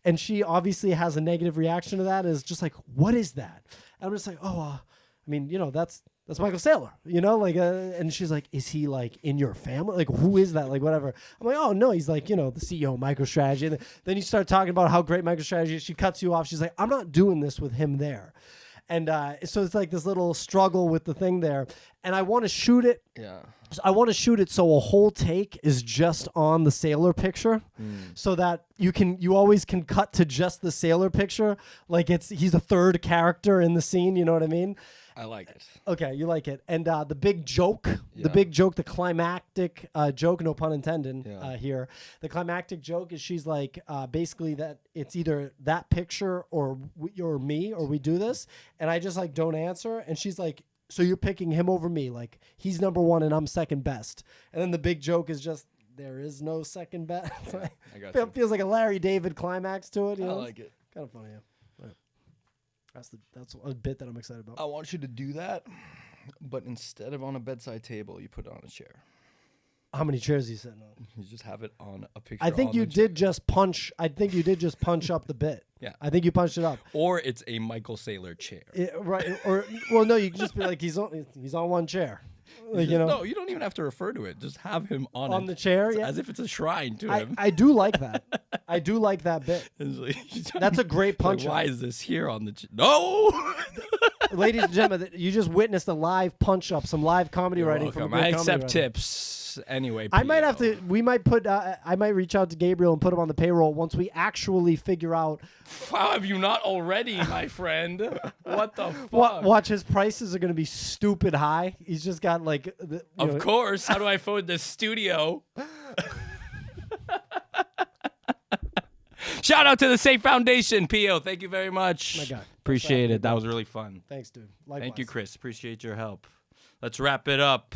And she obviously has a negative reaction to that. Is just like, what is that? And I'm just like, I mean, you know, that's Michael Saylor, you know, like, and she's like, is he like in your family? Like, who is that? Like, whatever. I'm like, oh no, he's like, you know, the CEO of MicroStrategy. And then you start talking about how great MicroStrategy is. She cuts you off. She's like, I'm not doing this with him there. And so it's like this little struggle with the thing there. And I want to shoot it. Yeah. I want to shoot it so a whole take is just on the Saylor picture, so that you always can cut to just the Saylor picture. Like he's a third character in the scene. You know what I mean? I like it. Okay, you like it. And the big joke, the climactic joke, no pun intended here. The climactic joke is she's like, basically that it's either that picture or you're me or we do this. And I just like don't answer. And she's like, so you're picking him over me. Like he's number one and I'm second best. And then the big joke is just, there is no second best. Yeah, I got it feels like a Larry David climax to it. You know? I like it. Kind of funny, yeah. That's a bit that I'm excited about. I want you to do that But instead of on a bedside table, you put it on a chair. How many chairs are you sitting on? You just have it on a picture. I think on you the chair. did just punch. I think you did just punch up the bit. Yeah. I think you punched it up. Or it's a Michael Saylor chair. Right. Or well, no, you can just be like he's on one chair. Like, No, you don't even have to refer to it. Just have him on the chair, yeah. as if it's a shrine to him. I do like that. I do like that bit. That's a great punch. Why is this here on the chair? No. Ladies and gentlemen, you just witnessed a live punch up, some live comedy writing from a great I comedy accept writer. tips. Anyway, I might have to. We might put. I might reach out to Gabriel and put him on the payroll once we actually figure out. How have you not already, my friend? What the fuck? Watch, his prices are going to be stupid high. He's just got like. Of course. How do I afford this studio? Shout out to the Safe Foundation, Pio. Thank you very much. My God. Appreciate it. That was really fun. Thanks, dude. Thank you, Likewise. Chris. Appreciate your help. Let's wrap it up.